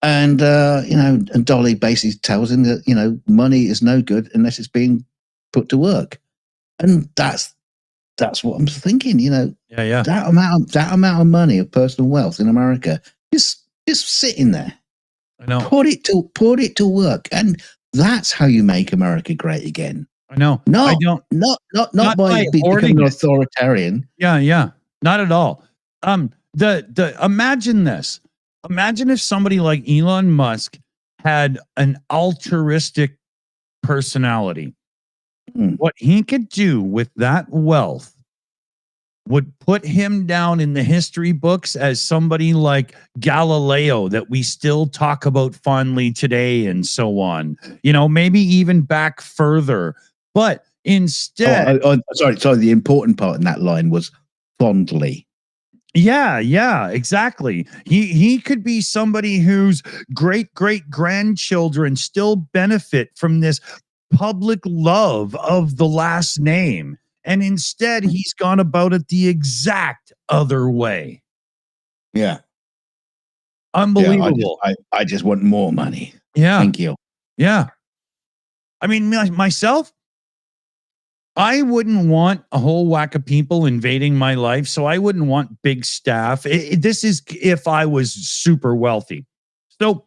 And and Dolly basically tells him that money is no good unless it's being put to work, and that's what I'm thinking. Yeah. That amount of money of personal wealth in America, just sitting there. I know. Put it to work, and that's how you make America great again. I know. No, I don't. not by becoming an authoritarian. Yeah. Not at all. The imagine this. Imagine if somebody like Elon Musk had an altruistic personality. What he could do with that wealth would put him down in the history books as somebody like Galileo that we still talk about fondly today and so on. Maybe even back further. But instead, sorry. The important part in that line was fondly. Yeah, exactly. He could be somebody whose great grandchildren still benefit from this public love of the last name. And instead, he's gone about it the exact other way. Yeah. Unbelievable. Yeah, I just want more money. Yeah. Thank you. Yeah. I mean, myself, I wouldn't want a whole whack of people invading my life, so I wouldn't want big staff. This is if I was super wealthy. So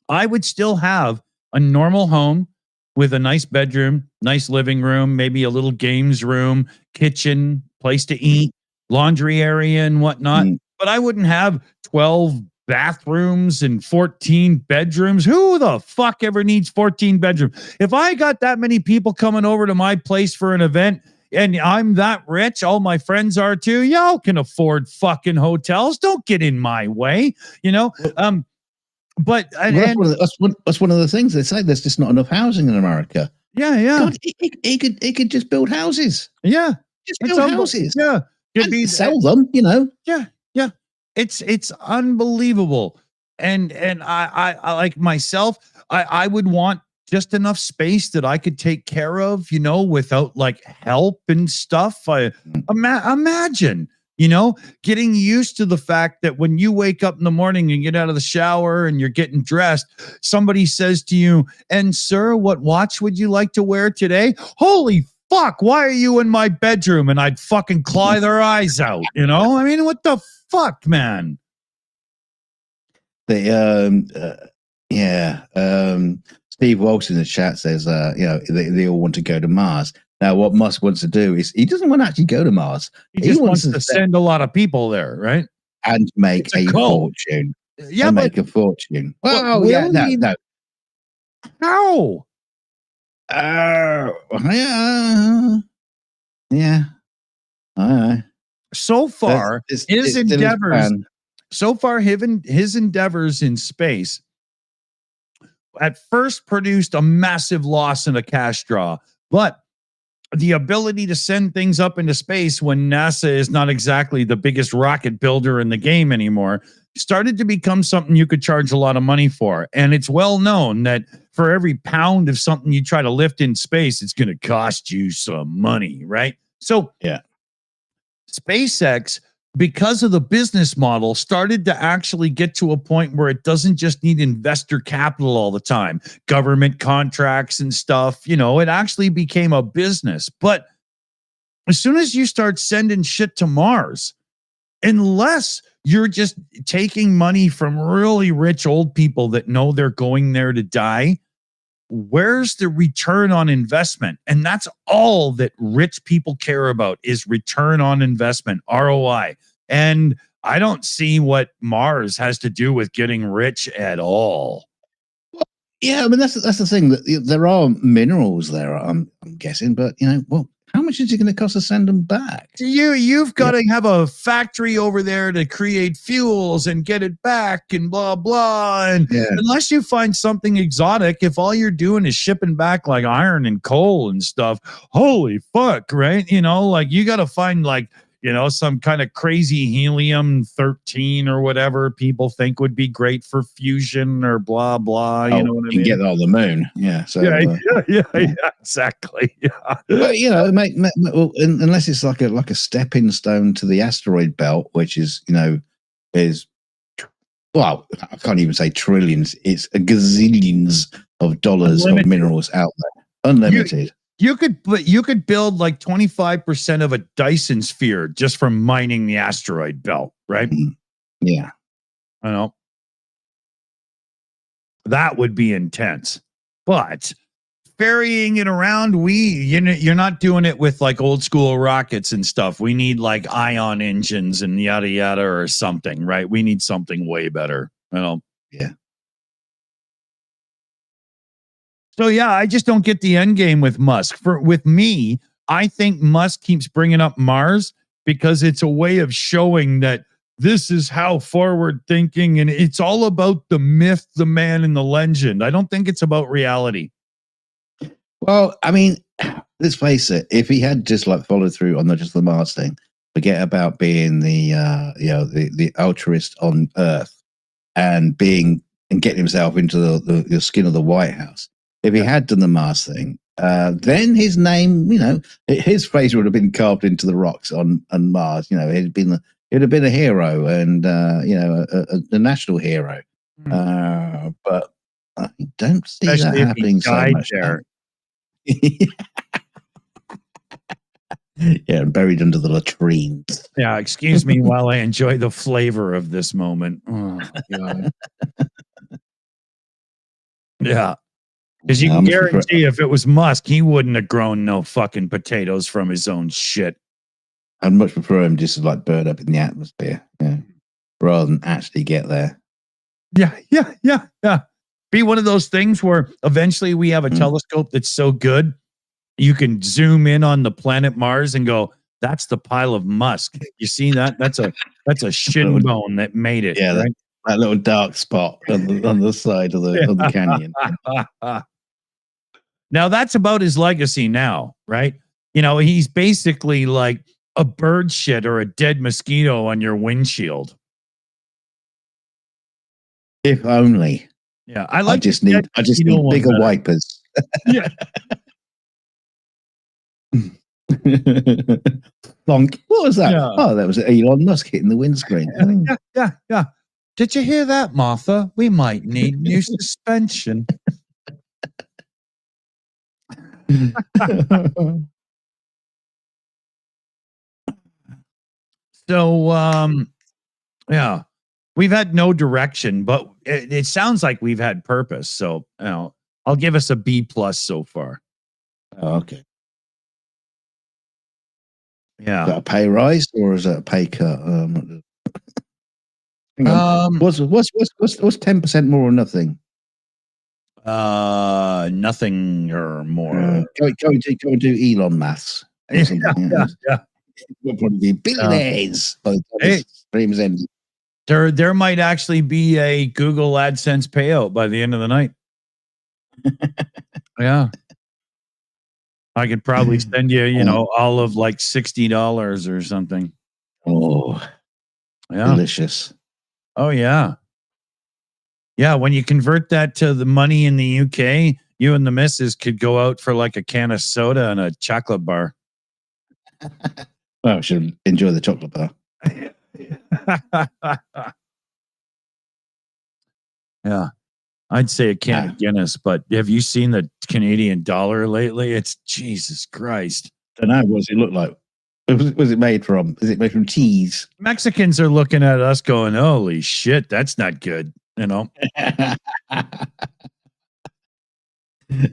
I would still have a normal home with a nice bedroom, nice living room, maybe a little games room, kitchen, place to eat, laundry area and whatnot. But I wouldn't have 12 bathrooms and 14 bedrooms. Who the fuck ever needs 14 bedrooms? If I got that many people coming over to my place for an event and I'm that rich, all my friends are too, y'all can afford fucking hotels. Don't get in my way, But that's one of the things they say. There's just not enough housing in America. Yeah. God, he could just build houses. Yeah, just build houses. Yeah, could be sell them. Yeah. It's unbelievable. And I like myself, I would want just enough space that I could take care of, without like help and stuff. Imagine, getting used to the fact that when you wake up in the morning and get out of the shower and you're getting dressed, somebody says to you, "And sir, what watch would you like to wear today?" Holy fuck, why are you in my bedroom? And I'd fucking claw their eyes out, I mean, what the fuck, man? Steve Walsh in the chat says, they all want to go to Mars. Now, what Musk wants to do is he doesn't want to actually go to Mars. He just wants to send a lot of people there, right? And make a fortune. Yeah, make a fortune. Well, no. How? Yeah. So far, his endeavors in space at first produced a massive loss and a cash draw, but the ability to send things up into space when NASA is not exactly the biggest rocket builder in the game anymore started to become something you could charge a lot of money for. And it's well known that for every pound of something you try to lift in space, it's going to cost you some money, right? So yeah, SpaceX, because of the business model, started to actually get to a point where it doesn't just need investor capital all the time, government contracts and stuff. It actually became a business. But as soon as you start sending shit to Mars, unless you're just taking money from really rich old people that know they're going there to die, where's the return on investment? And that's all that rich people care about is return on investment, ROI. And I don't see what Mars has to do with getting rich at all. Yeah, I mean that's the thing, that there are minerals there, I'm guessing, but how much is it going to cost to send them back? You've got to have a factory over there to create fuels and get it back and blah, blah. And unless you find something exotic, if all you're doing is shipping back like iron and coal and stuff, holy fuck, right? You got to find some kind of crazy helium-13 or whatever people think would be great for fusion or blah, blah. You know what I mean? Get on the moon. Yeah. So, yeah, exactly. Yeah. But, unless it's like a stepping stone to the asteroid belt, which is well, I can't even say trillions. It's a gazillions of dollars Unlimited. of minerals out there, unlimited. You could build like 25% of a Dyson sphere just from mining the asteroid belt, right? Yeah. I know. That would be intense. But ferrying it around, you're not doing it with like old school rockets and stuff. We need like ion engines and yada yada or something, right? We need something way better. Yeah. So yeah, I just don't get the end game with Musk. With me, I think Musk keeps bringing up Mars because it's a way of showing that this is how forward thinking, and it's all about the myth, the man, and the legend. I don't think it's about reality. Well, I mean, let's face it. If he had just like followed through on the Mars thing, forget about being the altruist on Earth and getting himself into the skin of the White House. If he had done the Mars thing, then his name, his face would have been carved into the rocks on Mars. He'd have been a hero and a national hero. But I don't see Especially that happening so much there. Yeah, buried under the latrines. Yeah, excuse me while I enjoy the flavor of this moment. Oh, God. Yeah. Because you can guarantee if it was Musk, he wouldn't have grown no fucking potatoes from his own shit. I'd much prefer him just to like burn up in the atmosphere, rather than actually get there. Yeah. Be one of those things where eventually we have a telescope that's so good, you can zoom in on the planet Mars and go, that's the pile of Musk. You see that? That's a shin bone that made it. Yeah, right? that little dark spot on the side of the canyon. Now that's about his legacy now, right? He's basically like a bird shit or a dead mosquito on your windshield. If only. Yeah, I just need bigger wipers. Yeah. Bonk. What was that? Yeah. Oh, that was Elon Musk hitting the windscreen. Yeah. Did you hear that, Martha? We might need new suspension. So, yeah, we've had no direction, but it sounds like we've had purpose. So, I'll give us a B+ so far. Oh, okay. Yeah. Is that a pay rise or is that a pay cut? What's 10% more or nothing? Nothing or more. Go and do Elon maths. Yeah. We'll probably be billionaires by the time this stream's ended. There might actually be a Google AdSense payout by the end of the night. Yeah. I could probably send you, all of like $60 or something. Oh, yeah. Delicious. Oh, yeah. Yeah. When you convert that to the money in the UK, you and the missus could go out for like a can of soda and a chocolate bar. Well, I should enjoy the chocolate bar. Yeah. I'd say a can of Guinness, but have you seen the Canadian dollar lately? It's Jesus Christ. I don't know. What does it look like? Was it made from? Is it made from cheese? Mexicans are looking at us going, holy shit, that's not good. Are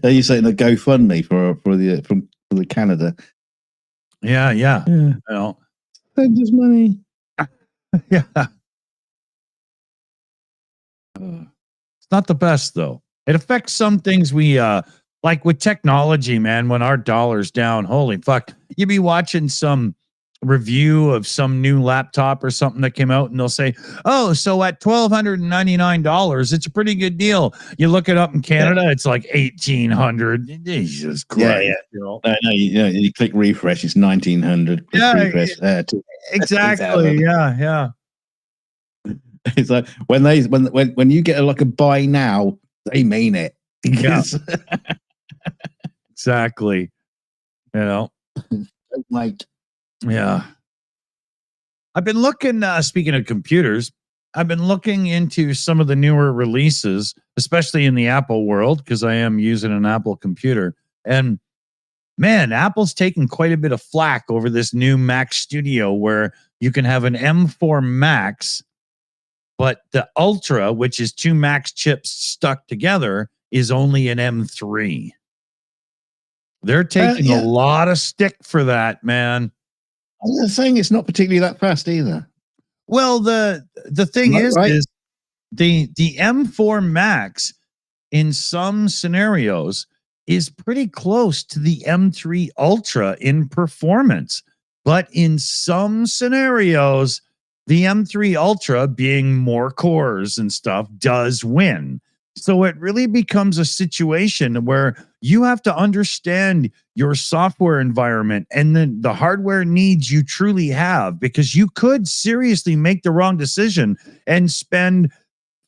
you saying a GoFundMe for the Canada? Yeah. Send us money. Yeah. It's not the best though. It affects some things we like with technology, man. When our dollar's down, holy fuck, you'd be watching some review of some new laptop or something that came out, and they'll say, "Oh, so at $1,299, it's a pretty good deal." You look it up in Canada, it's like $1,800. Jesus Christ! You click refresh, it's 1,900. Refresh, exactly. Yeah. It's like when you get like a buy now, they mean it. Yeah. Exactly. Like, yeah. I've been looking, speaking of computers, I've been looking into some of the newer releases, especially in the Apple world, because I am using an Apple computer. And man, Apple's taking quite a bit of flack over this new Mac Studio where you can have an M4 Max, but the Ultra, which is two Max chips stuck together, is only an M3. They're taking a lot of stick for that, man. I'm saying it's not particularly that fast either. Well, the thing is the M4 Max in some scenarios is pretty close to the M3 Ultra in performance, but in some scenarios, the M3 Ultra, being more cores and stuff, does win. So it really becomes a situation where you have to understand your software environment and then the hardware needs you truly have, because you could seriously make the wrong decision and spend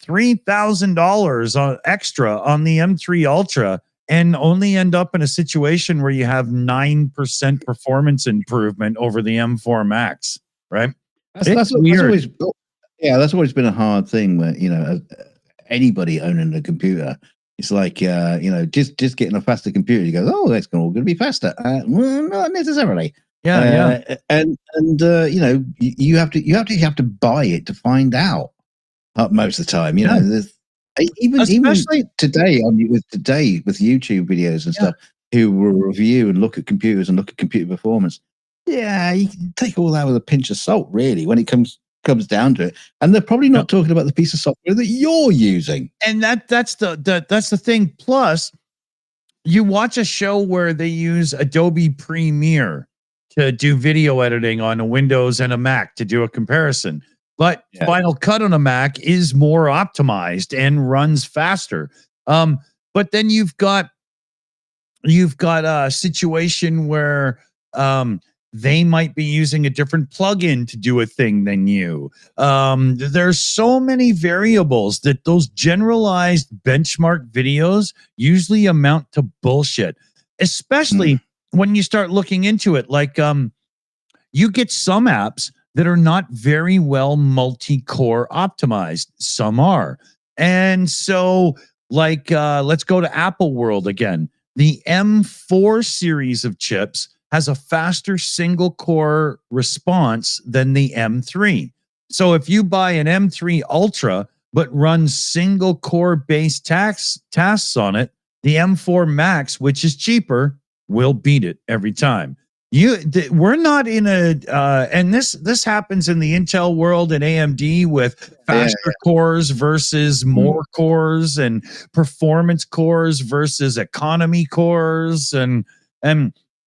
$3,000 on extra on the M3 Ultra and only end up in a situation where you have 9% performance improvement over the M4 Max, right? That's always, that's always been a hard thing where, anybody owning a computer, it's like, just getting a faster computer, you go, oh, that's all going to be faster. Well, not necessarily. And you have to buy it to find out most of the time, there's even today with YouTube videos and stuff, who will review and look at computers and look at computer performance. Yeah, you can take all that with a pinch of salt, really, when it comes down to it. And they're probably not talking about the piece of software that you're using. And that's the thing. Plus, you watch a show where they use Adobe Premiere to do video editing on a Windows and a Mac to do a comparison. But Final Cut on a Mac is more optimized and runs faster. But then you've got a situation where they might be using a different plugin to do a thing than you. There's so many variables that those generalized benchmark videos usually amount to bullshit, especially when you start looking into it. Like you get some apps that are not very well multi-core optimized. Some are. And so let's go to Apple World again. The M4 series of chips has a faster single core response than the M3. So if you buy an M3 Ultra but runs single core based tasks on it, the M4 Max, which is cheaper, will beat it every time. We're not in a and this happens in the Intel world and AMD with faster cores versus more cores and performance cores versus economy cores, and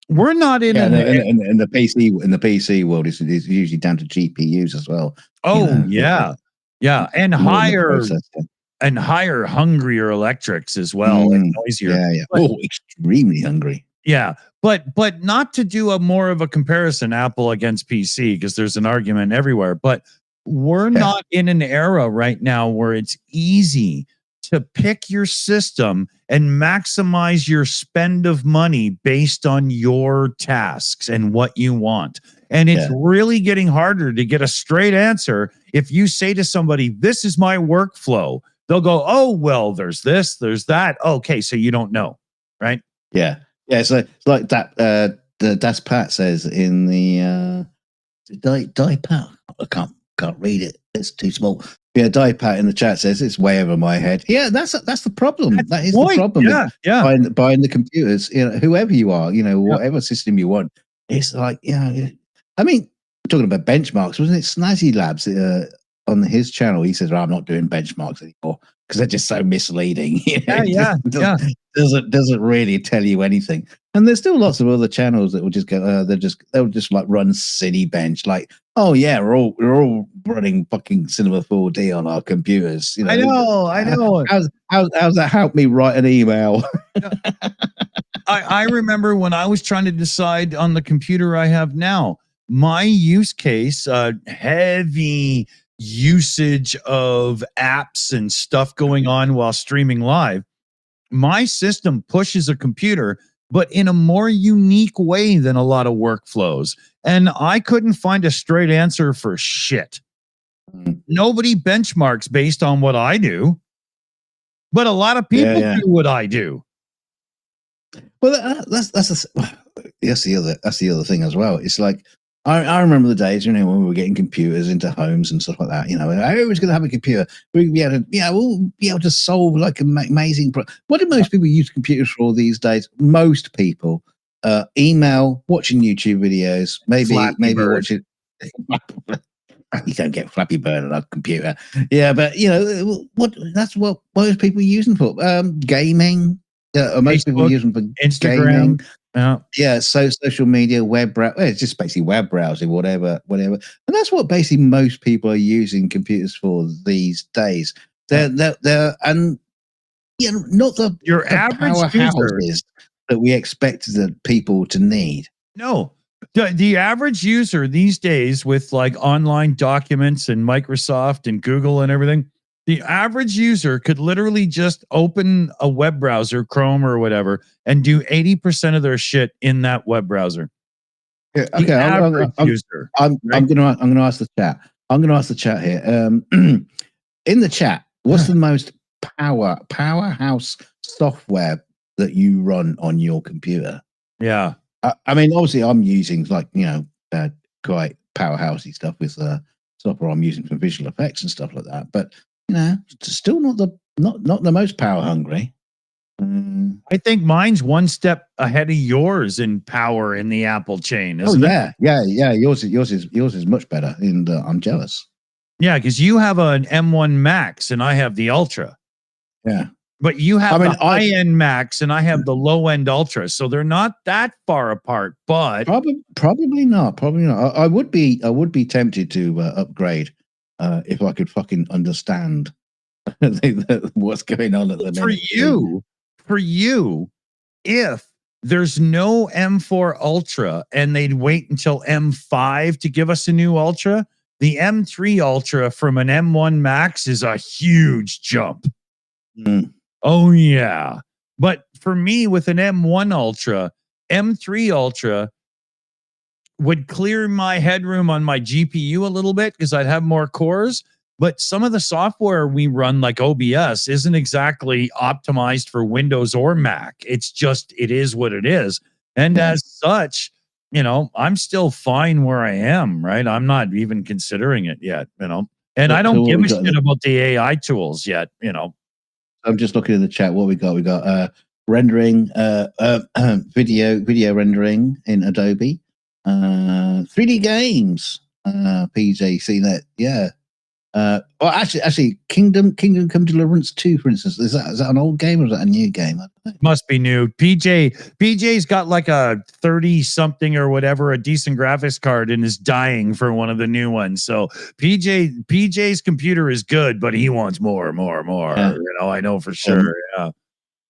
we're not in the PC world is usually down to GPUs as well. And higher hungrier electrics as well, and noisier. Extremely hungry. But not to do a more of a comparison Apple against PC, because there's an argument everywhere. But we're not in an era right now where it's easy to pick your system and maximize your spend of money based on your tasks and what you want. And it's really getting harder to get a straight answer. If you say to somebody, this is my workflow, they'll go, oh, well, there's this, there's that. Okay, so you don't know, right? Yeah. So it's like that. The Das Pat says in the Die Pat. I can't read it. It's too small. Yeah, Die Pat in the chat says it's way over my head. Yeah, that's the problem. That is the problem. Buying the computers. Whoever you are, whatever system you want. It's like, I mean, talking about benchmarks, wasn't it Snazzy Labs on his channel? He says, I'm not doing benchmarks anymore because they're just so misleading. Doesn't really tell you anything. And there's still lots of other channels that will just go. They'll just like run Cinebench. Like, oh yeah, we're all running fucking Cinema 4D on our computers. I know. How's that help me write an email? I remember when I was trying to decide on the computer I have now, my use case, heavy usage of apps and stuff going on while streaming live. My system pushes a computer, but in a more unique way than a lot of workflows. And I couldn't find a straight answer for shit. Nobody benchmarks based on what I do, but a lot of people do what I do. Well, that's the other thing as well. It's like I remember the days, when we were getting computers into homes and stuff like that. Everyone's going to have a computer. We'll be able to solve like amazing. What do most people use computers for these days? Most people, email, watching YouTube videos, maybe watching. You don't get Flappy Bird on a computer. Yeah, but that's what most people are using for. Gaming. Most people use them for Instagram. Gaming. So social media, web browser. It's just basically web browsing, whatever. And that's what basically most people are using computers for these days. They're not your average powerhouses that we expected the people to need. No. The average user these days, with like online documents and Microsoft and Google and everything, the average user could literally just open a web browser, Chrome or whatever, and do 80% of their shit in that web browser. Yeah, okay, I'm going to ask the chat. I'm going to ask the chat here. In the chat, what's the most powerhouse software that you run on your computer? Yeah. I mean, obviously, I'm using quite powerhousey stuff with software I'm using for visual effects and stuff like that. But still not the most power hungry. I think mine's one step ahead of yours in power in the Apple chain. Isn't it? Yeah. Yours is much better, and I'm jealous. Yeah, because you have an M1 Max and I have the Ultra. Yeah. But you have the high-end Max and I have the low-end Ultra, so they're not that far apart. But probably not. I would be tempted to upgrade if I could fucking understand what's going on at the minute. For you, if there's no M4 Ultra and they'd wait until M5 to give us a new Ultra, the M3 Ultra from an M1 Max is a huge jump. Oh, yeah. But for me, with an M1 Ultra, M3 Ultra would clear my headroom on my GPU a little bit because I'd have more cores. But some of the software we run, like OBS, isn't exactly optimized for Windows or Mac. It is what it is. And as such, I'm still fine where I am, right? I'm not even considering it yet, and I don't give a shit about the AI tools yet, I'm just looking in the chat. What we got? We got rendering, video rendering in Adobe, 3D games, PJ CNET. Yeah. Well, actually, Kingdom Come Deliverance 2, for instance. Is that an old game or is that a new game? Must be new. PJ's got like a 30 something or whatever, a decent graphics card, and is dying for one of the new ones. So PJ's computer is good, but he wants more. Yeah. I know for sure. Yeah.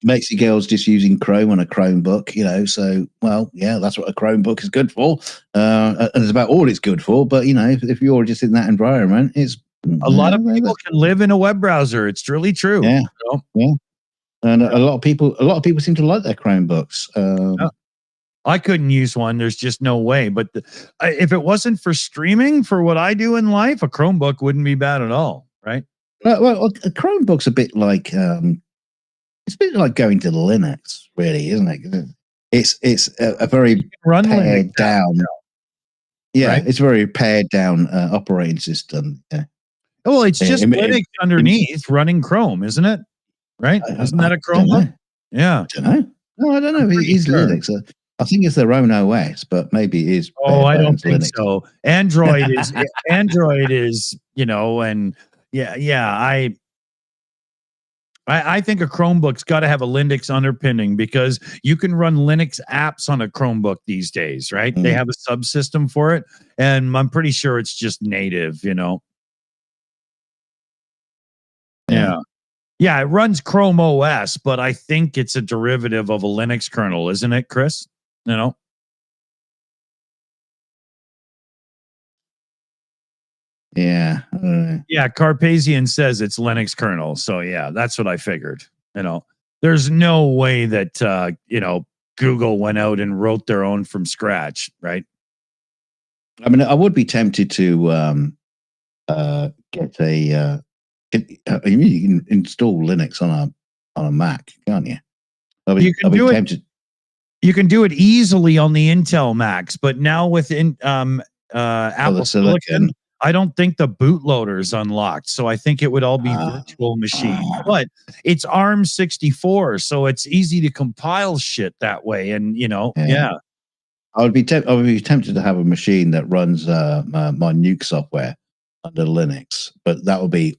Mexi girls just using Chrome on a Chromebook, so that's what a Chromebook is good for. And it's about all it's good for. But if you're just in that environment, it's a lot of people can live in a web browser. It's really true. Yeah. Yeah. And a lot of people seem to like their Chromebooks. I couldn't use one. There's just no way. But if it wasn't for streaming, for what I do in life, a Chromebook wouldn't be bad at all, right? Well, a Chromebook's a bit like it's a bit like going to Linux, really, isn't it? It's a very pared down. Yeah, right? It's a very pared down operating system. Yeah. Well, it's just Linux underneath running Chrome, isn't it? Right? Isn't that a Chromebook? Yeah. I don't know. No, I don't know. It's Linux. I think it's their own OS, but maybe it is. Oh, I don't think so. Android is, and I think a Chromebook's got to have a Linux underpinning because you can run Linux apps on a Chromebook these days, right? They have a subsystem for it, and I'm pretty sure it's just native, Yeah, it runs Chrome OS, but I think it's a derivative of a Linux kernel, isn't it, Chris? Yeah, Carpasian says it's Linux kernel. So yeah, that's what I figured. There's no way that Google went out and wrote their own from scratch, right? I mean, I would be tempted to get a. You can install Linux on a Mac, can't you? I'll be tempted. You can do it easily on the Intel Macs, but now with Apple Silicon, I don't think the bootloader is unlocked. So I think it would all be virtual machines. But it's ARM64, so it's easy to compile shit that way. And yeah. I would be tempted to have a machine that runs my nuke software under Linux, but that would be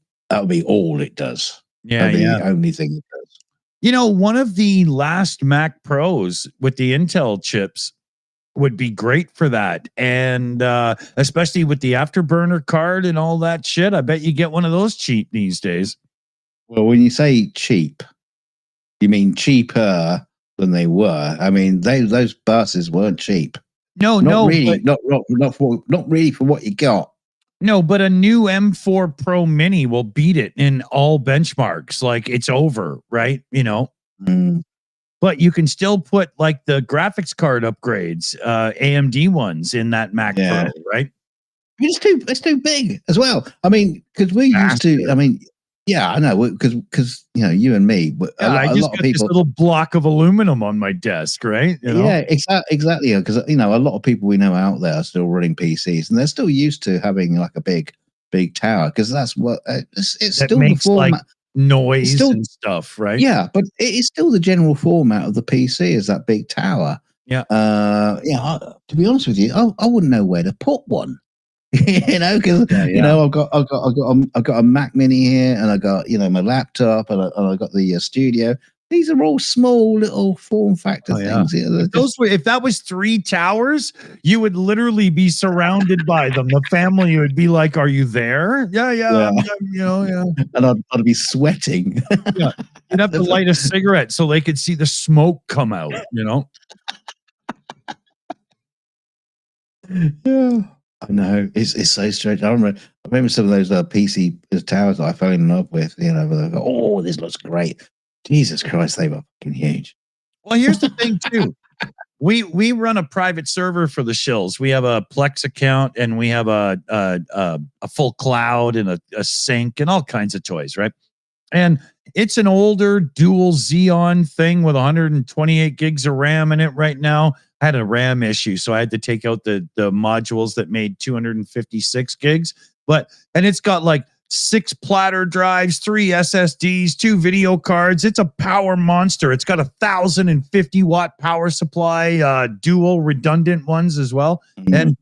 all it does. Yeah, the only thing it does. One of the last Mac Pros with the Intel chips would be great for that. And especially with the afterburner card and all that shit, I bet you get one of those cheap these days. Well, when you say cheap, you mean cheaper than they were. I mean, those buses weren't cheap. Not really for what you got. No, but a new M4 Pro Mini will beat it in all benchmarks. Like, it's over, right? But you can still put like the graphics card upgrades, AMD ones, in that Mac Pro, right? It's too big as well. I mean, because we used to. I mean, yeah, I know, because you and me. I just got this little block of aluminum on my desk, right? Yeah, exactly. Because a lot of people we know out there are still running PCs, and they're still used to having like a big tower, because that's what it's that still makes the format. Like noise and stuff, right? Yeah, but it is still the general format of the PC is that big tower. Yeah. To be honest with you, I wouldn't know where to put one. Because I've got a Mac Mini here, and I got my laptop, and I got the studio. These are all small little form factor things. If that was 3 towers, you would literally be surrounded by them. The family would be like, "Are you there?" Yeah. And I'd be sweating. Yeah, you'd have to light a cigarette so they could see the smoke come out. Yeah. I know, it's so strange. I remember some of those PC towers that I fell in love with. Oh, this looks great. Jesus Christ, they were fucking huge. Well, here's the thing too. We run a private server for the Shills. We have a Plex account, and we have a full cloud and a sink and all kinds of toys, right? And it's an older dual Xeon thing with 128 gigs of RAM in it right now. I had a RAM issue, so I had to take out the modules that made 256 gigs. And it's got like 6 platter drives, 3 SSDs, 2 video cards. It's a power monster. It's got 1,050 watt power supply, dual redundant ones as well. Mm-hmm. And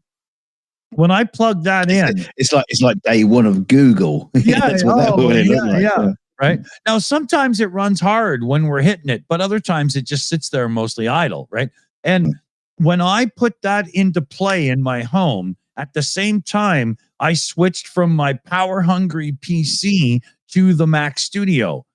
when I plug that in, it's like day one of Google. Yeah, that's what that would look like. Yeah. Right now, sometimes it runs hard when we're hitting it, but other times it just sits there mostly idle, right? And when I put that into play in my home, at the same time, I switched from my power-hungry PC to the Mac Studio.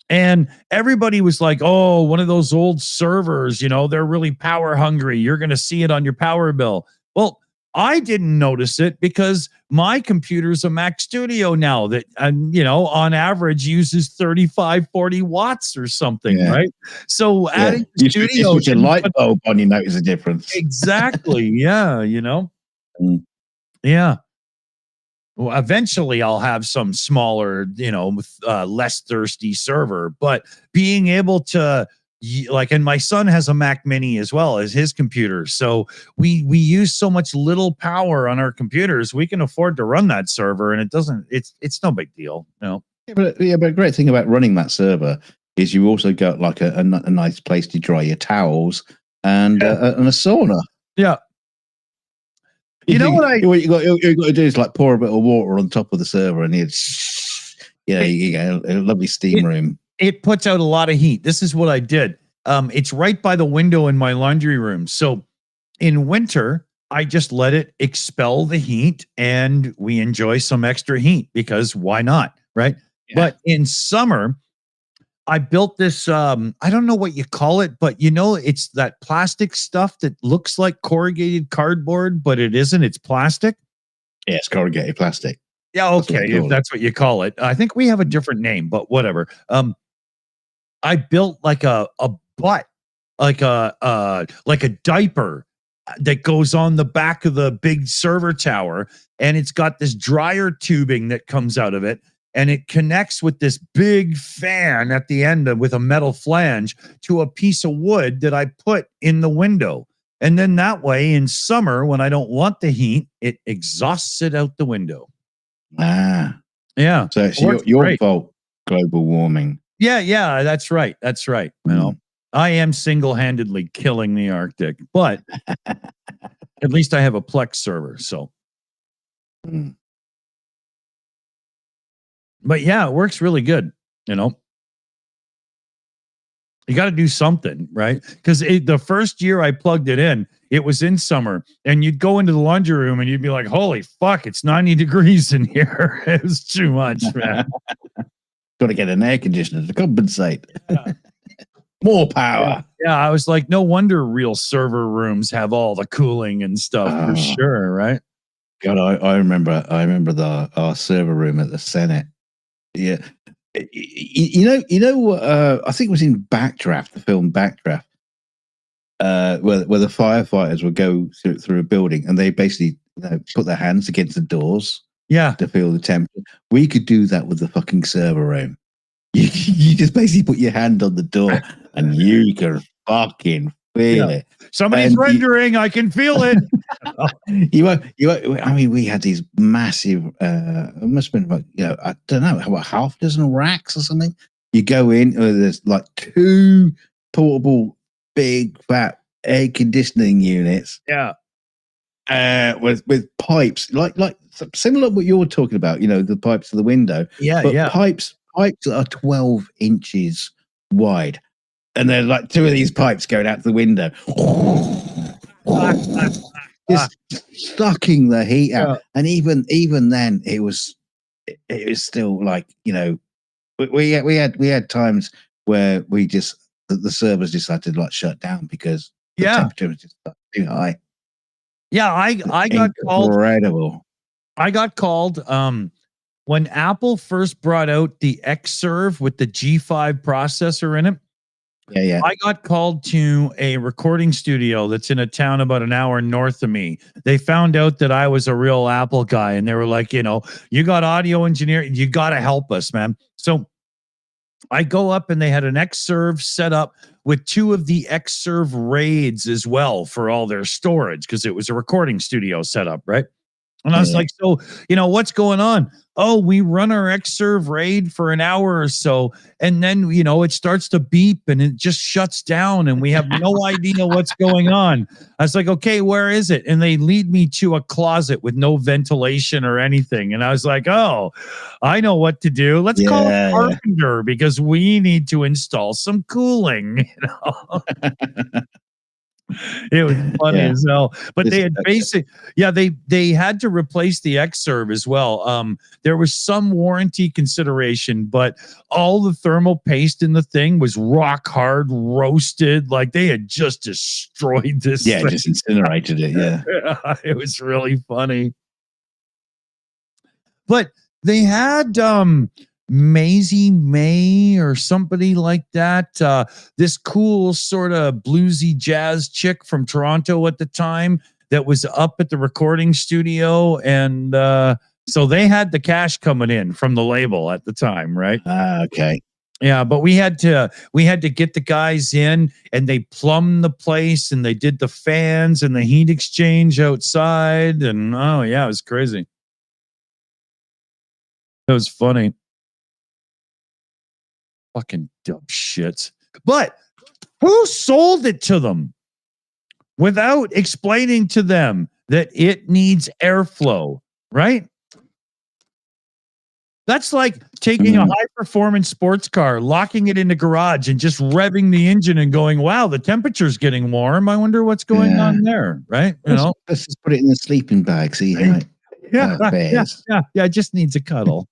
And everybody was like, "Oh, one of those old servers, they're really power-hungry. You're going to see it on your power bill." Well, I didn't notice it because my computer's a Mac Studio now that, on average uses 35, 40 watts or something, right? So adding the studio... You switch a light bulb on, you notice a difference. Exactly, yeah, Yeah. Well, eventually I'll have some smaller, less thirsty server, but being able to... and my son has a Mac Mini as well as his computer. So we use so much little power on our computers, we can afford to run that server, and it's no big deal. But a great thing about running that server is you also got like a nice place to dry your towels and a sauna. Yeah. What you got to do is like pour a bit of water on top of the server, and it's you get a lovely steam room. It puts out a lot of heat. This is what I did. It's right by the window in my laundry room. So in winter, I just let it expel the heat, and we enjoy some extra heat because why not, right? Yeah. But in summer, I built this, I don't know what you call it, but it's that plastic stuff that looks like corrugated cardboard, but it isn't. It's plastic. Yeah, it's corrugated plastic. Yeah, okay, if that's what you call it. I think we have a different name, but whatever. I built like a butt, like a diaper that goes on the back of the big server tower, and it's got this dryer tubing that comes out of it, and it connects with this big fan at the end with a metal flange to a piece of wood that I put in the window. And then that way in summer, when I don't want the heat, it exhausts it out the window. Ah. Yeah. So it's your fault, global warming. Yeah, that's right. That's right. You know, I am single-handedly killing the Arctic, but at least I have a Plex server, so. But yeah, it works really good, you know. You got to do something, right? Because the first year I plugged it in, it was in summer, and you'd go into the laundry room and you'd be like, holy fuck, it's 90 degrees in here. It was too much, man. Got to get an air conditioner to compensate. Yeah. More power. Yeah, I was like, no wonder real server rooms have all the cooling and stuff for sure, right? God, I remember our server room at the Senate. Yeah. You know, I think it was in Backdraft, the film Backdraft, where the firefighters would go through a building and they basically put their hands against the doors, to feel the temperature. We could do that with the fucking server room. You just basically put your hand on the door and you can fucking feel it. Somebody's rendering. I can feel it. I mean, we had these massive, it must have been about, I don't know, about half a dozen racks or something. You go in, there's like 2 portable, big, fat air conditioning units. Yeah. With pipes, like similar to what you're talking about, the pipes to the window. Yeah. Pipes that are 12 inches wide. And there's like 2 of these pipes going out to the window. Just sucking the heat out. And even then it was still like, we had times where the servers just had to like shut down because the temperature was just too high. Yeah, I got called. Incredible. I got called when Apple first brought out the Xserve with the G5 processor in it. Yeah. I got called to a recording studio that's in a town about an hour north of me. They found out that I was a real Apple guy, and they were like, you got audio engineer, you got to help us, man. So I go up, and they had an Xserve set up with 2 of the Xserve RAIDs as well for all their storage, because it was a recording studio setup, right? And I was like, so, what's going on? Oh, we run our Xserve RAID for an hour or so, and then, it starts to beep and it just shuts down and we have no idea what's going on. I was like, okay, where is it? And they lead me to a closet with no ventilation or anything. And I was like, oh, I know what to do. Let's call a carpenter because we need to install some cooling, It was funny as hell, but they had they had to replace the Xserve as well. There was some warranty consideration, but all the thermal paste in the thing was rock hard roasted. Like they had just destroyed this. Yeah, just incinerated it. Yeah. It was really funny. But they had Maisie May or somebody like that. This cool sort of bluesy jazz chick from Toronto at the time that was up at the recording studio. And so they had the cash coming in from the label at the time, right? Okay. Yeah, but we had to get the guys in, and they plumbed the place, and they did the fans and the heat exchange outside. And it was crazy. It was funny. Fucking dumb shits. But who sold it to them without explaining to them that it needs airflow, right? That's like taking a high-performance sports car, locking it in the garage, and just revving the engine and going, wow, the temperature's getting warm. I wonder what's going on there, right? Let's just put it in the sleeping bag, see how it just needs a cuddle.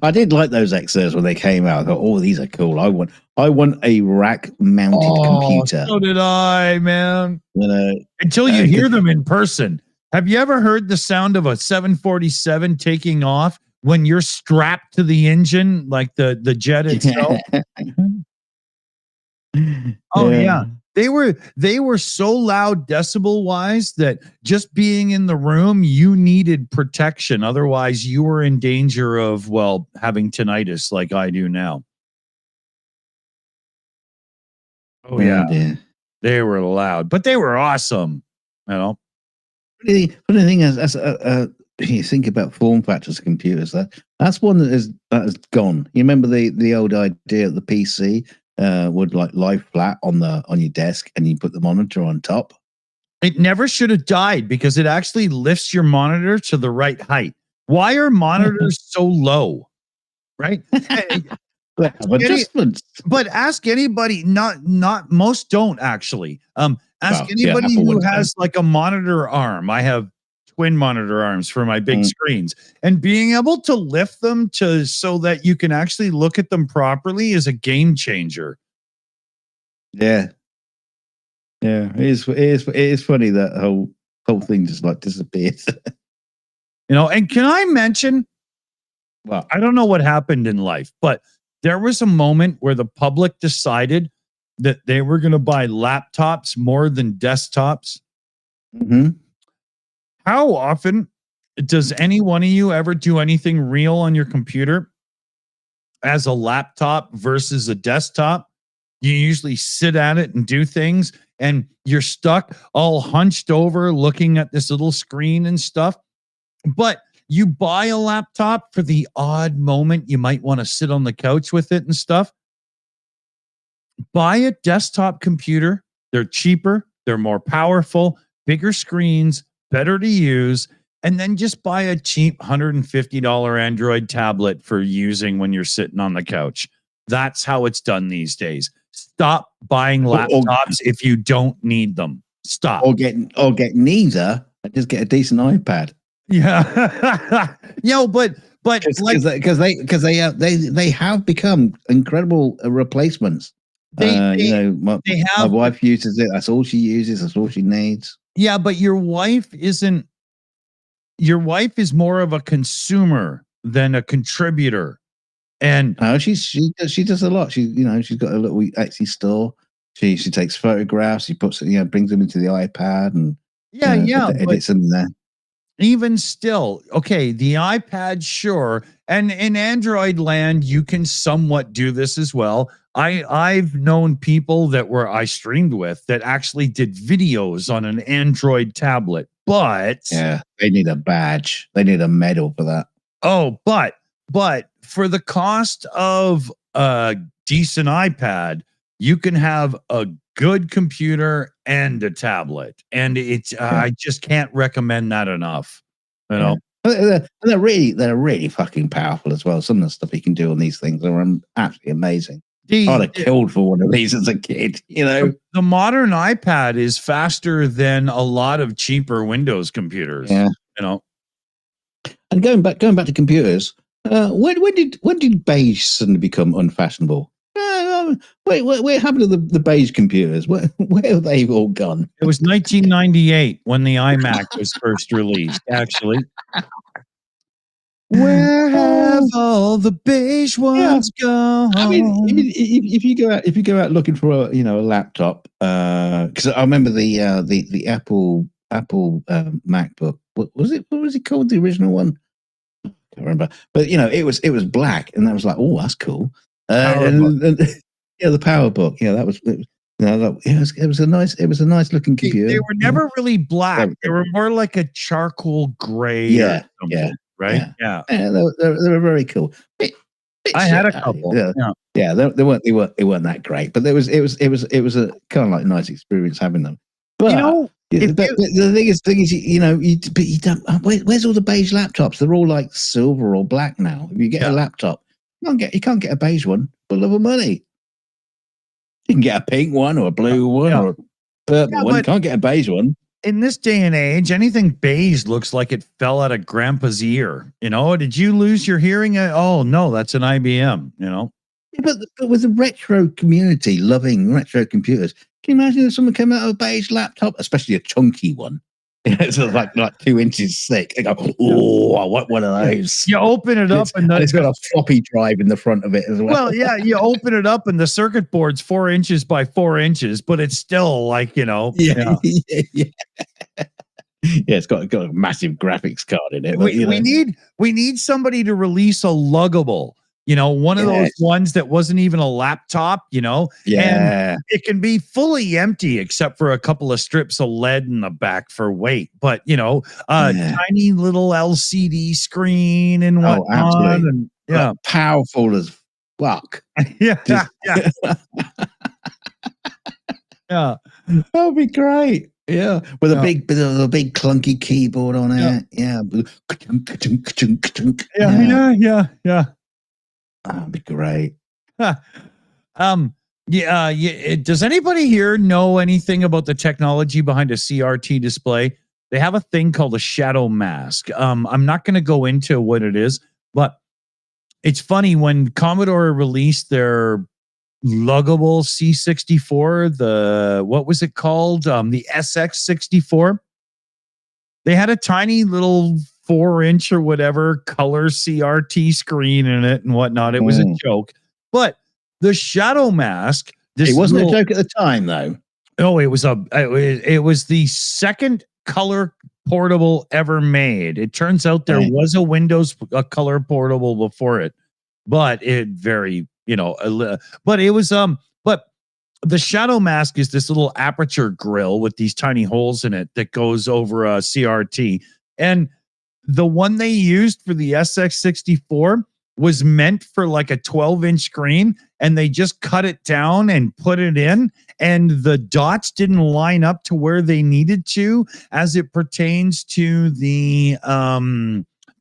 I did like those Xserves when they came out. I thought, oh, these are cool. I want a rack-mounted computer. So did I, man. Until you hear them in person. Have you ever heard the sound of a 747 taking off when you're strapped to the engine, like the jet itself? Yeah. They were so loud decibel wise that just being in the room, you needed protection. Otherwise, you were in danger of, well, having tinnitus like I do now. Oh yeah, dear. they were loud, but they were awesome. You know, Funny thing is, as you think about form factors of computers, that's one that has gone. You remember the old idea of the PC would like lie flat on your desk, and you put the monitor on top. it never should have died because it actually lifts your monitor to the right height. Why are monitors so low? Right? Adjustments. But ask anybody, not most don't actually. Ask Well, yeah, anybody Apple who wouldn't has like a monitor arm. I have twin monitor arms for my big screens, and being able to lift them to so that you can actually look at them properly is a game changer. Yeah. It is funny that whole thing just like disappears. You know, and can I mention, Well, I don't know what happened in life, but there was a moment where the public decided that they were going to buy laptops more than desktops. How often does any one of you ever do anything real on your computer as a laptop versus a desktop? You usually sit at it and do things, and you're stuck all hunched over looking at this little screen and stuff. But you buy a laptop for the odd moment you might want to sit on the couch with it and stuff. Buy a desktop computer. They're cheaper, they're more powerful, bigger screens, better to use. And then just buy a cheap $150 Android tablet for using when you're sitting on the couch. That's how it's done these days. Stop buying laptops if you don't need them. Stop. Or get neither and just get a decent iPad. Yeah. But because they have become incredible replacements. My wife uses it. That's all she uses. That's all she needs. Yeah, but your wife is more of a consumer than a contributor. And she does a lot. She's got a little Etsy store. She takes photographs. She puts it, brings them into the iPad and edits them there. Even still, okay, the iPad, sure, and in Android land, you can somewhat do this as well. I've known people that I streamed with that actually did videos on an Android tablet, but they need a badge. They need a medal for that. Oh, but for the cost of a decent iPad, you can have a good computer and a tablet, and it's I just can't recommend that enough. You know, they're really fucking powerful as well. Some of the stuff you can do on these things are absolutely amazing. I'd have killed for one of these as a kid. The modern iPad is faster than a lot of cheaper Windows computers. Yeah, And going back to computers, when did beige suddenly become unfashionable? What happened to the beige computers? Where have they all gone? It was 1998 when the iMac was first released, actually. Where have all the beige ones gone? I mean, if you go out looking for a laptop, because I remember the Apple MacBook. What was it called? The original one? I can't remember. But it was black, and that was like, oh, that's cool. The PowerBook. Yeah, that was. It was a nice looking computer. They were never really black. They were more like a charcoal gray. Yeah. Right. Yeah. They were very cool. I had a couple. Yeah. They weren't that great, but it was a kind of like nice experience having them. But the thing is, you don't. Where's all the beige laptops? They're all like silver or black now. If you get a laptop, you can't get a beige one for love of money. You can get a pink one or a blue one or a purple one. You can't get a beige one. In this day and age, anything beige looks like it fell out of grandpa's ear. Did you lose your hearing? Oh, no, that's an IBM, Yeah, but with the retro community loving retro computers, can you imagine if someone came out of a beige laptop, especially a chunky one? It's like 2 inches thick. I go, oh, I want one of those. You open it up, and it's got a floppy drive in the front of it as well. Well, yeah, you open it up, and the circuit board's 4 inches by 4 inches, but it's still like, yeah. Yeah, it's got a massive graphics card in it. But, we need somebody to release a luggable, one of those ones that wasn't even a laptop, and it can be fully empty except for a couple of strips of lead in the back for weight. But tiny little LCD screen and whatnot. Absolutely. And powerful as fuck. Yeah. Yeah. That'll be great. Yeah, with a big clunky keyboard on it. Yeah. Yeah. That'd be great. Does anybody here know anything about the technology behind a CRT display? They have a thing called a shadow mask. I'm not going to go into what it is, but it's funny when Commodore released their luggable C64, what was it called? The SX64. They had a tiny little 4-inch or whatever color CRT screen in it and whatnot. It was a joke, but the shadow mask. It wasn't a joke at the time, though. Oh, it was the second color portable ever made. It turns out there was a color portable before it, but it very. But it was but the shadow mask is this little aperture grill with these tiny holes in it that goes over a CRT. And the one they used for the SX64 was meant for like a 12-inch screen, and they just cut it down and put it in, and the dots didn't line up to where they needed to as it pertains to the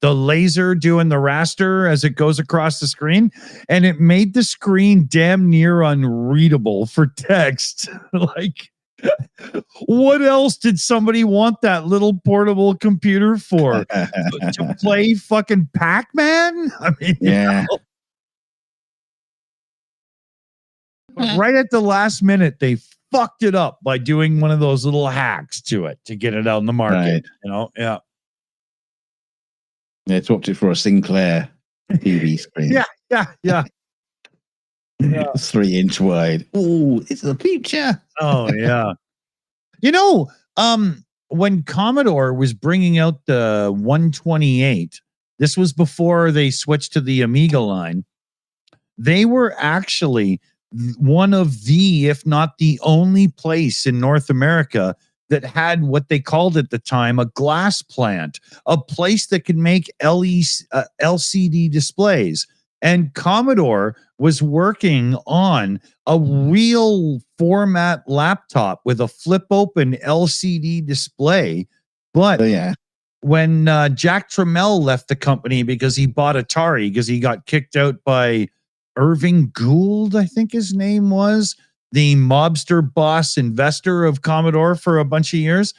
laser doing the raster as it goes across the screen, and it made the screen damn near unreadable for text. Like, what else did somebody want that little portable computer for? To play fucking Pac-Man? I mean, right at the last minute, they fucked it up by doing one of those little hacks to it to get it out in the market. Yeah, swapped it for a Sinclair TV screen. Yeah. 3-inch wide. Oh, it's the future. Oh, yeah. When Commodore was bringing out the 128, this was before they switched to the Amiga line. They were actually one of the, if not the only place in North America that had what they called at the time a glass plant, a place that could make LCD displays. And Commodore was working on a real format laptop with a flip open LCD display. But when Jack Tramiel left the company because he bought Atari, because he got kicked out by Irving Gould, I think his name was, the mobster boss investor of Commodore for a bunch of years,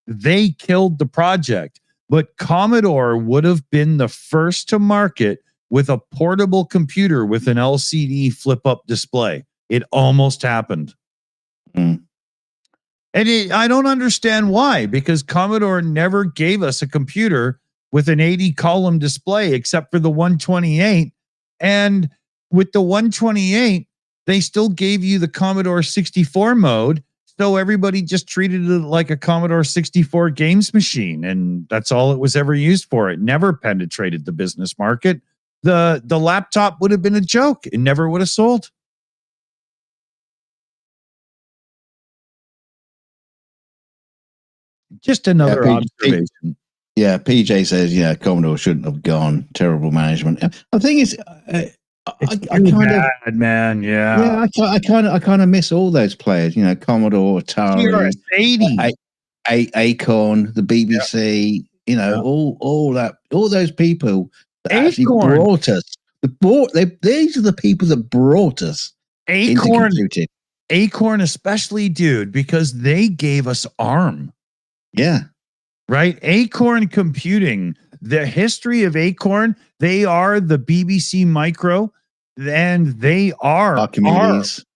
they killed the project. But Commodore would have been the first to market with a portable computer with an LCD flip-up display. It almost happened. And I don't understand why, because Commodore never gave us a computer with an 80-column display except for the 128. And with the 128, they still gave you the Commodore 64 mode, so everybody just treated it like a Commodore 64 games machine, and that's all it was ever used for. It never penetrated the business market. The laptop would have been a joke. It never would have sold. Just another observation. PJ says, Commodore shouldn't have gone. Terrible management. The thing is, I kind of miss all those players. Commodore, Atari, Acorn, the BBC. All those people that actually brought us. These are the people that brought us into computing. Acorn, especially, dude, because they gave us ARM. Yeah. Right? Acorn Computing, the history of Acorn, they are the BBC Micro, and they are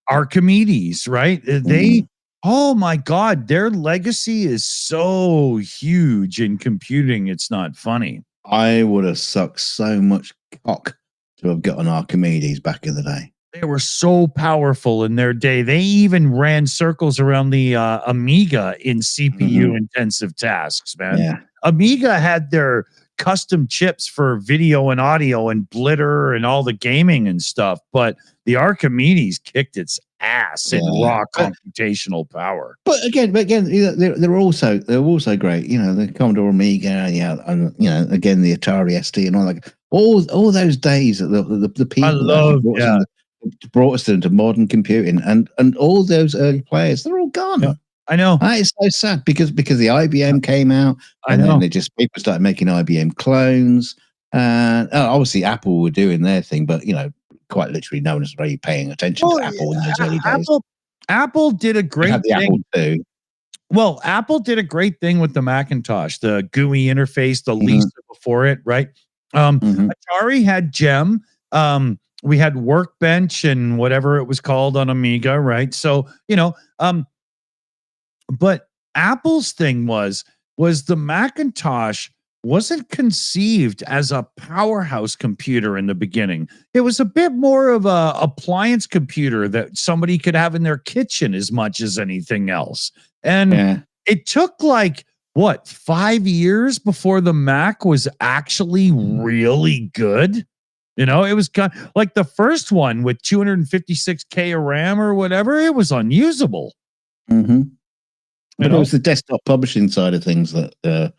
Archimedes, right? They Oh my God, their legacy is so huge in computing. It's not funny. I would have sucked so much cock to have gotten Archimedes back in the day. They were so powerful in their day. They even ran circles around the Amiga in CPU intensive tasks, man. Yeah. Amiga had their custom chips for video and audio and blitter and all the gaming and stuff, but the Archimedes kicked its ass in raw computational power. But again, they're also great. You know, the Commodore Amiga, yeah, and you know, again the Atari ST and all that. All those days, the people that brought us into modern computing, and all those early players, they're all gone. Yeah, I know. That is so sad because the IBM came out, and then people started making IBM clones, and obviously Apple were doing their thing, but you know, quite literally, no one was really paying attention to Apple in those early days. Apple did a great thing. Apple too. Well, Apple did a great thing with the Macintosh, the GUI interface, the Lisa before it, right? Atari had Gem. We had Workbench and whatever it was called on Amiga, right? So, you know, but Apple's thing was the Macintosh wasn't conceived as a powerhouse computer in the beginning. It was a bit more of a appliance computer that somebody could have in their kitchen as much as anything else. And it took like, what, 5 years before the Mac was actually really good? You know, it was kind of like the first one with 256K of RAM or whatever, it was unusable. But it was the desktop publishing side of things that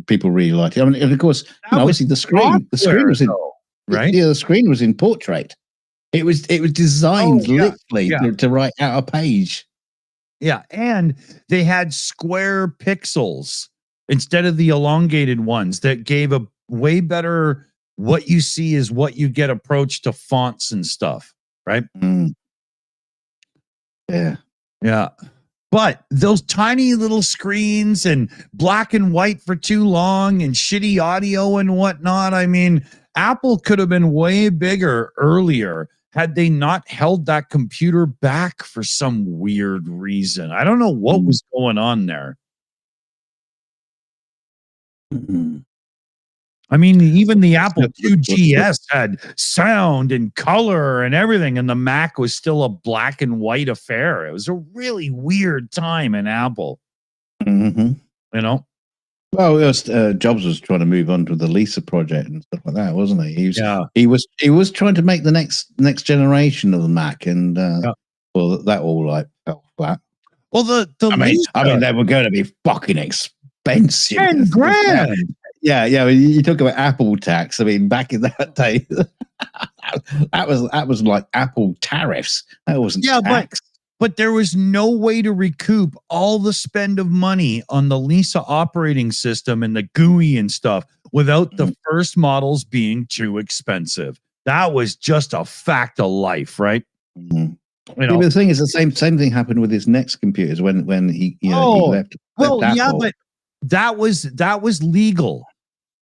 people really liked. I mean, and of course, obviously the screen was in right. Yeah, the screen was in portrait. It was designed literally to write out a page. Yeah, and they had square pixels instead of the elongated ones that gave a way better. What you see is what you get approach to fonts and stuff, right? Yeah. But those tiny little screens and black and white for too long and shitty audio and whatnot. I mean, Apple could have been way bigger earlier had they not held that computer back for some weird reason. I don't know what was going on there. I mean, even the Apple IIgs had sound and color and everything, and the Mac was still a black and white affair. It was a really weird time in Apple. You know? Well, it was, Jobs was trying to move on to the Lisa project and stuff like that, wasn't he? He was trying to make the next generation of the Mac, and well, that all like fell flat. Well, I mean, they were going to be fucking expensive. $10,000. Yeah. You talk about Apple tax. I mean, back in that day, that was like Apple tariffs. That wasn't tax. But there was no way to recoup all the spend of money on the Lisa operating system and the GUI and stuff without the first models being too expensive. That was just a fact of life, right? You know, the thing is, the same thing happened with his next computers when he left. Well, but that was legal.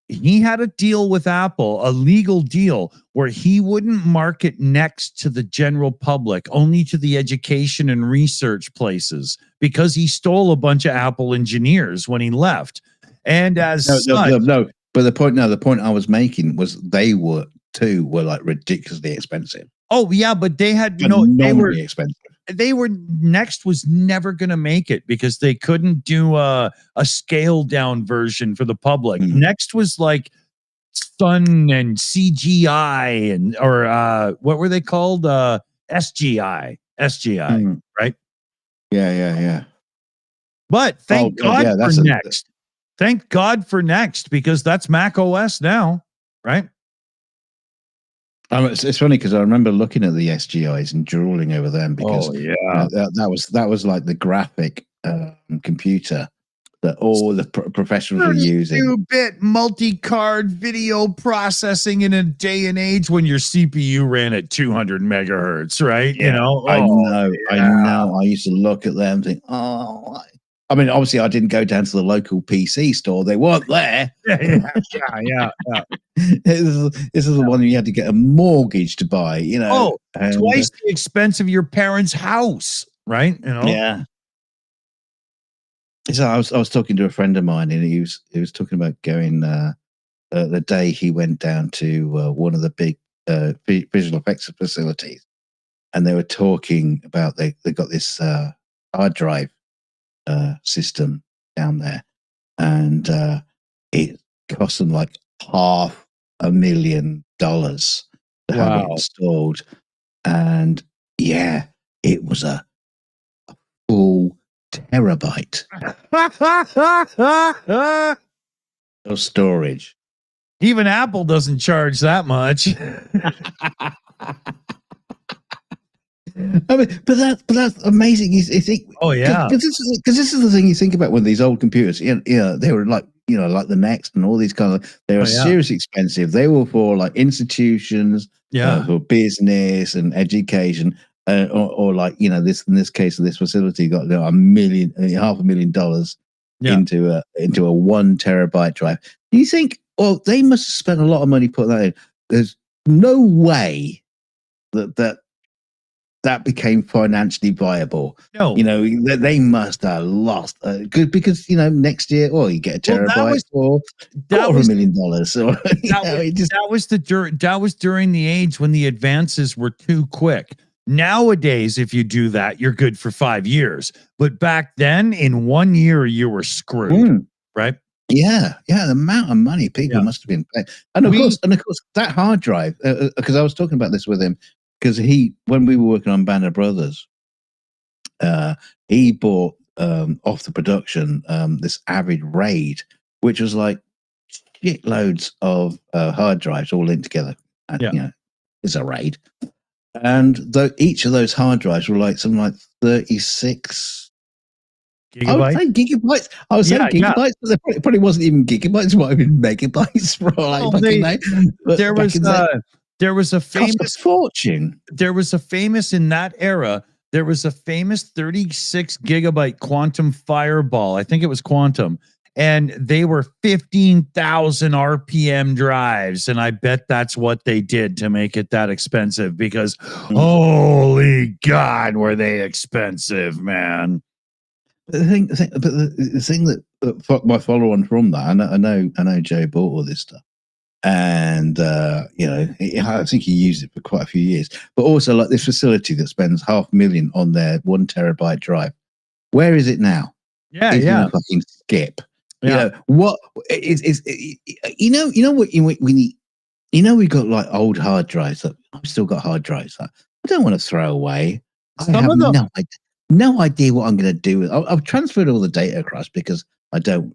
He had a deal with Apple, a legal deal, where he wouldn't market next to the general public, only to the education and research places, because he stole a bunch of Apple engineers when he left. And as no. But the point I was making was they were like ridiculously expensive. Oh yeah, but they had they were expensive. They were Next was never going to make it because they couldn't do a scaled down version for the public. Next was like Sun and CGI and or what were they called? SGI, right? Yeah. But thank God for Next. Thank God for Next, because that's Mac OS now, right? It's funny because I remember looking at the SGIs and drooling over them because that was like the graphic computer that all the professionals were using. 2-bit multi-card video processing in a day and age when your CPU ran at 200 megahertz, right? Yeah, you know, I know. I used to look at them and think, I mean, obviously, I didn't go down to the local PC store. They weren't there. Yeah. This is the one you had to get a mortgage to buy, you know. Twice the expense of your parents' house, right? You know? Yeah. So I was talking to a friend of mine, and he was talking about going the day he went down to one of the big visual effects facilities, and they were talking about they got this hard drive system down there, and it cost them like $500,000 to have it installed, and yeah, it was a full terabyte of storage. Even Apple doesn't charge that much. I mean, but that's amazing. You think, Oh yeah, because this is the thing you think about when these old computers, they were like like the Next and all these kind of, they were seriously expensive. They were for like institutions, for business and education, or like this, in this case of this facility got $500,000 into a 1 terabyte drive. Do you think? Well, they must have spent a lot of money putting that in. There's no way that became financially viable. No, they must have lost because next year, you get a terabyte for $250,000. So that was during the age when the advances were too quick. Nowadays, if you do that, you're good for 5 years. But back then, in 1 year, you were screwed, right? Yeah, the amount of money people must have been paying, and of course, that hard drive. Because I was talking about this with him, because when we were working on Banner Brothers, he bought off the production this Avid RAID, which was like shitloads of hard drives all linked together. And, it's a RAID, and each of those hard drives were like something like 36 gigabytes. I would say gigabytes. I was saying gigabytes, but it probably wasn't even gigabytes. It might have been megabytes for there was a famous fortune. There was a famous in that era. There was a famous 36 gigabyte quantum fireball. I think it was quantum, and they were 15,000 RPM drives. And I bet that's what they did to make it that expensive, because holy God, were they expensive, man. The thing that my follow on from that, I know Joe bought all this stuff, and I think he used it for quite a few years. But also, like, this facility that spends $500,000 on their 1 terabyte drive, where is it now? It's gonna fucking skip. What is what we need. We got like old hard drives that I've still got hard drives that I don't want to throw away. I have no idea what I'm going to do with. I've transferred all the data across because I don't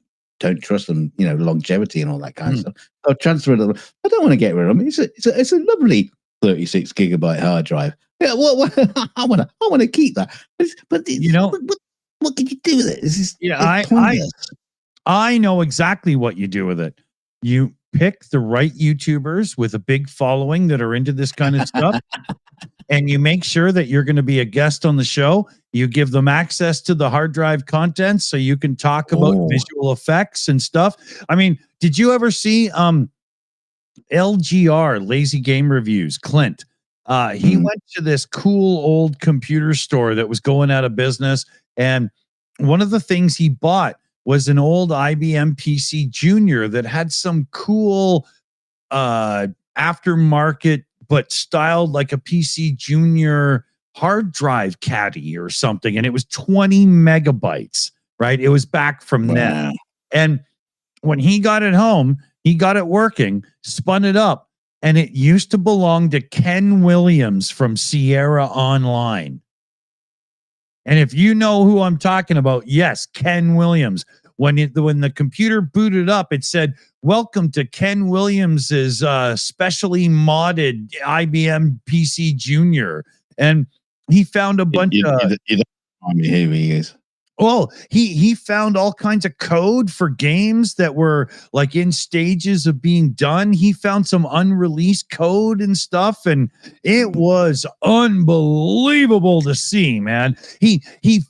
trust them, longevity and all that kind of stuff. I've transferred them. I don't want to get rid of them. It's a lovely 36 gigabyte hard drive. Yeah, I want to keep that. But what can you do with it? It's I know exactly what you do with it. You pick the right YouTubers with a big following that are into this kind of stuff. And you make sure that you're going to be a guest on the show. You give them access to the hard drive content so you can talk about visual effects and stuff. I mean, did you ever see LGR, Lazy Game Reviews, Clint? He went to this cool old computer store that was going out of business. And one of the things he bought was an old IBM PC Junior that had some cool aftermarket, but styled like a PC Junior hard drive caddy or something. And it was 20 megabytes, right? It was back from then. And when he got it home, he got it working, spun it up, and it used to belong to Ken Williams from Sierra Online. And if you know who I'm talking about, yes, Ken Williams. When the computer booted up, it said, "Welcome to Ken Williams's specially modded IBM PC Junior." And he found a bunch of. You don't mind me who he is. Well, he found all kinds of code for games that were like in stages of being done. He found some unreleased code and stuff, and it was unbelievable to see, man. He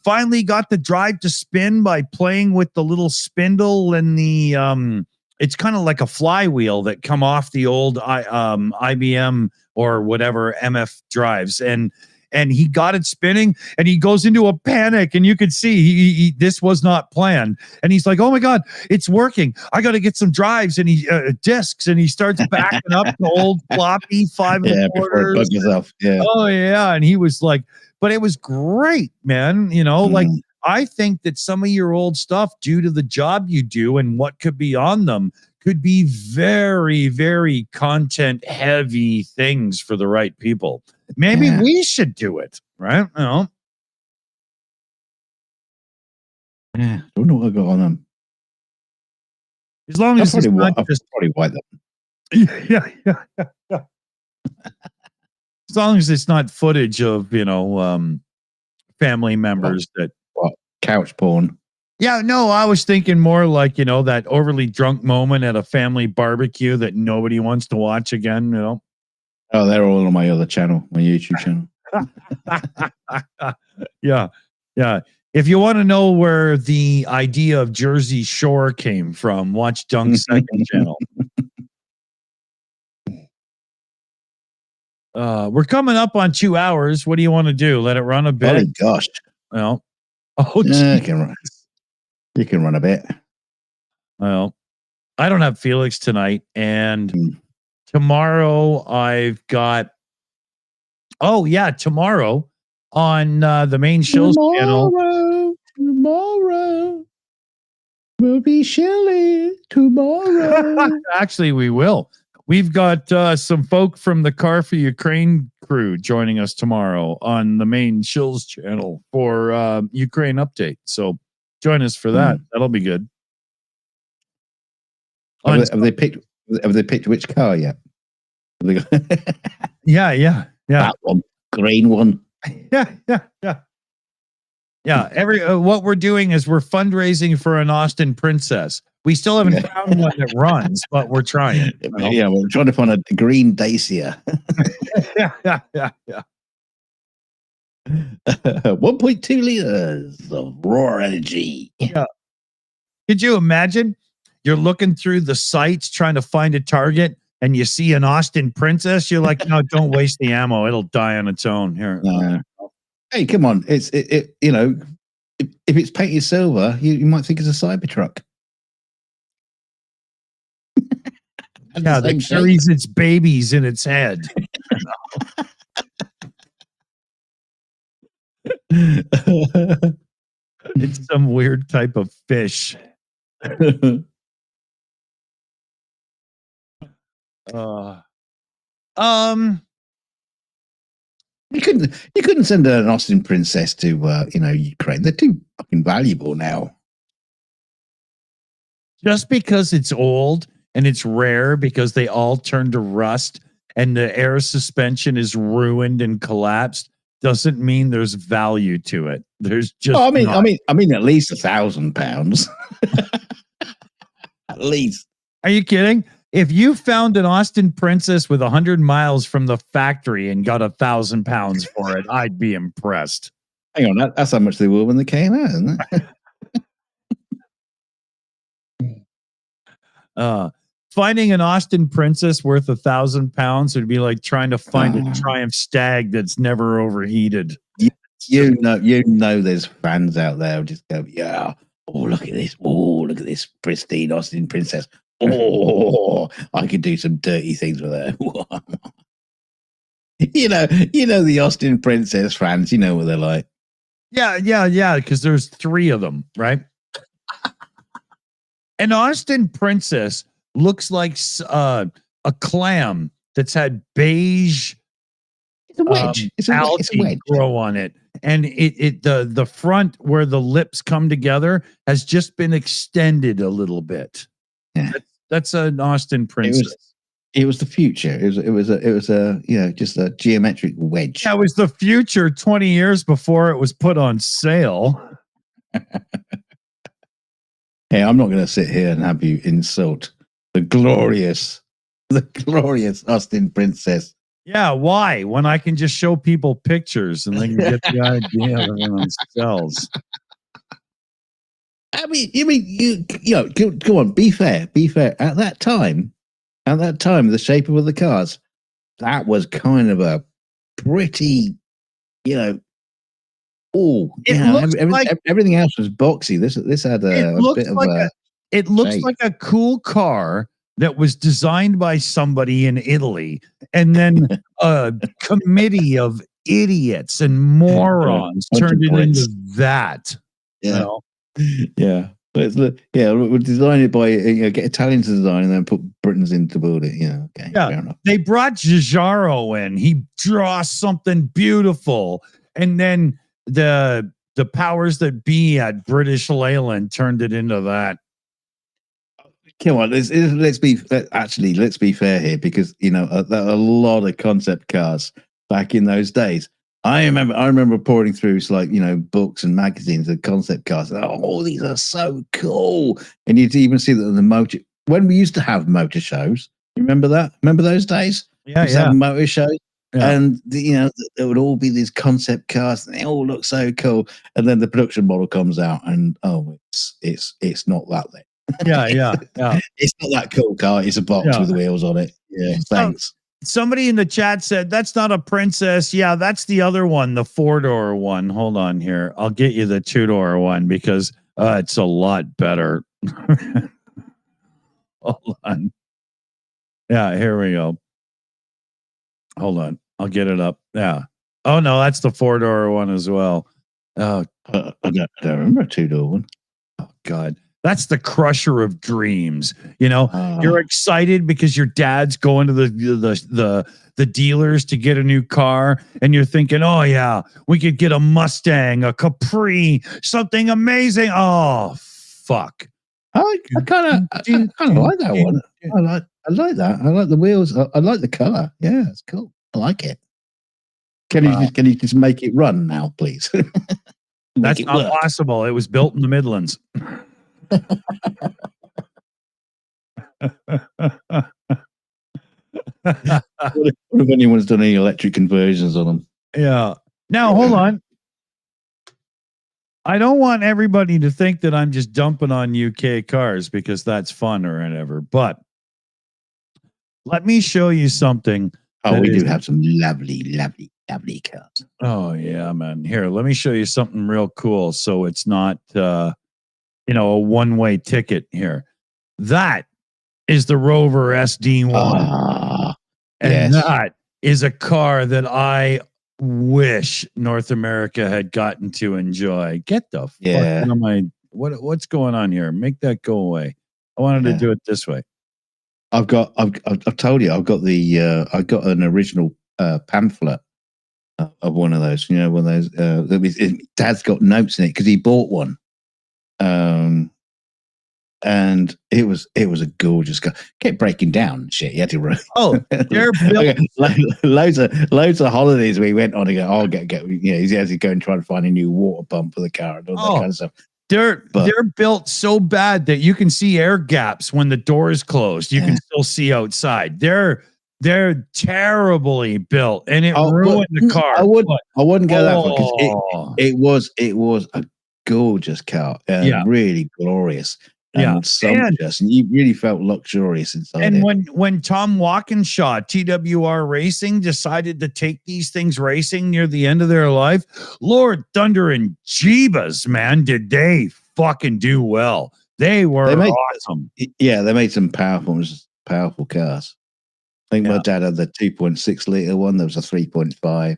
finally got the drive to spin by playing with the little spindle and the it's kind of like a flywheel that come off the old IBM or whatever MF drives, and and he got it spinning, and he goes into a panic, and you could see this was not planned, and he's like, oh my god, it's working, I got to get some drives, and he discs, and he starts backing up the old floppy 5 before it bugs yourself. Oh yeah, and he was like, but it was great, man. Like, I think that some of your old stuff, due to the job you do and what could be on them, could be very, very content heavy things for the right people. Maybe we should do it, right? Yeah, I don't know what I got on them. As long as it's not just probably white them. Yeah. As long as it's not footage of family members that couch porn. Yeah, no, I was thinking more like, that overly drunk moment at a family barbecue that nobody wants to watch again, Oh, they're all on my other channel, my YouTube channel. Yeah. If you want to know where the idea of Jersey Shore came from, watch Dunk's second channel. We're coming up on 2 hours. What do you want to do? Let it run a bit? Oh, gosh. Well, you can run a bit. Well, I don't have Felix tonight, and tomorrow I've got. Oh yeah, tomorrow on the main Shills channel. Tomorrow will be Shilly. Tomorrow, actually, we will. We've got some folk from the Car for Ukraine crew joining us tomorrow on the main Shills channel for Ukraine update. So join us for that. That'll be good. Have they picked which car yet? Yeah. That one, green one. Yeah. What we're doing is we're fundraising for an Austin Princess. We still haven't found one that runs, but we're trying. Yeah, we're trying to find a green Dacia. Yeah. 1.2 liters of raw energy. Yeah. Could you imagine? You're looking through the sites trying to find a target, and you see an Austin Princess. You're like, no, don't waste the ammo. It'll die on its own. Here. Hey, come on. If it's painted silver, you might think it's a Cybertruck. Yeah, that carries its babies in its head. It's some weird type of fish. You couldn't send an Austin Princess to Ukraine. They're too fucking valuable now. Just because it's old and it's rare, because they all turn to rust and the air suspension is ruined and collapsed, doesn't mean there's value to it. There's just I mean at least £1,000. At least. Are you kidding? If you found an Austin Princess with 100 miles from the factory and got £1,000 for it, I'd be impressed. Hang on, that's how much they were when they came out, isn't it? Finding an Austin Princess worth £1,000 would be like trying to find a Triumph Stag that's never overheated. You know, there's fans out there who just go, yeah. Oh, look at this! Oh, look at this pristine Austin Princess! Oh, I could do some dirty things with her. you know the Austin Princess fans. You know what they're like. Yeah. Because there's 3 of them, right? An Austin Princess looks like a clam that's had beige. It's a wedge. It's a wedge. Grow on it. And the front where the lips come together has just been extended a little bit. Yeah. That's an Austin Princess. It was the future. It was just a geometric wedge. That was the future 20 years before it was put on sale. Hey, I'm not going to sit here and have you insult the glorious Austin Princess. Yeah, why? When I can just show people pictures and they can get the idea of it themselves. I mean, go on, be fair. At that time, the shape of the cars, that was kind of a pretty Everything else was boxy. This had a bit of a. It looks shape. like a cool car that was designed by somebody in Italy, and then a committee of idiots and morons turned it into that. Yeah, you know? Yeah. We'll design it by get Italians to design and then put Britons in to build it. Okay, fair enough. They brought Giugiaro in. He draws something beautiful, and then the powers that be at British Leyland turned it into that. Come on, let's be fair here, because there are a lot of concept cars back in those days. I remember pouring through books and magazines of concept cars. Oh, these are so cool! And you'd even see that in the motor when we used to have motor shows. You remember that? Remember those days? Yeah, have motor shows, and there would all be these concept cars, and they all look so cool. And then the production model comes out, and it's not that then. Yeah. It's not that cool car. It's a box with wheels on it. Yeah, thanks. Somebody in the chat said that's not a Princess. Yeah, that's the other one, the 4-door one. Hold on here. I'll get you the 2-door one because it's a lot better. Hold on. Yeah, here we go. Hold on. I'll get it up. Yeah. Oh, no, that's the 4-door one as well. Oh, I don't remember a 2-door one. Oh, God. That's the crusher of dreams. You're excited because your dad's going to the dealers to get a new car, and you're thinking, oh yeah, we could get a Mustang, a Capri, something amazing. Oh fuck! I kind of like that one. I like that. I like the wheels. I like the color. Yeah, it's cool. I like it. Can you just make it run now, please? That's not possible. It was built in the Midlands. What if anyone's done any electric conversions on them? Yeah. Now, hold on. I don't want everybody to think that I'm just dumping on UK cars because that's fun or whatever, but let me show you something. Oh, we do have some lovely, lovely, lovely cars. Oh, yeah, man. Here, let me show you something real cool so it's not a one-way ticket here. That is the Rover SD1. And that is a car that I wish North America had gotten to enjoy. Get the fuck out of my... What's going on here? Make that go away. I wanted to do it this way. I've told you, I've got I got an original pamphlet of one of those. One of those. Dad's got notes in it because he bought one. And it was a gorgeous car. Kept breaking down and shit. You had to run. Oh, they're built. loads of holidays we went on to go. Oh, get. He has to go and try to find a new water pump for the car and all that kind of stuff. They're built so bad that you can see air gaps when the door is closed. You can still see outside. They're terribly built, and it ruined the car. I wouldn't go that far because it was a gorgeous car. Really glorious. And sumptuous, and you really felt luxurious inside. And when Tom Walkinshaw, TWR Racing, decided to take these things racing near the end of their life, Lord Thunder and Jeebus, man, did they fucking do well? They were awesome. They made some powerful cars. I think my dad had the 2.6 liter one. There was a 3.5.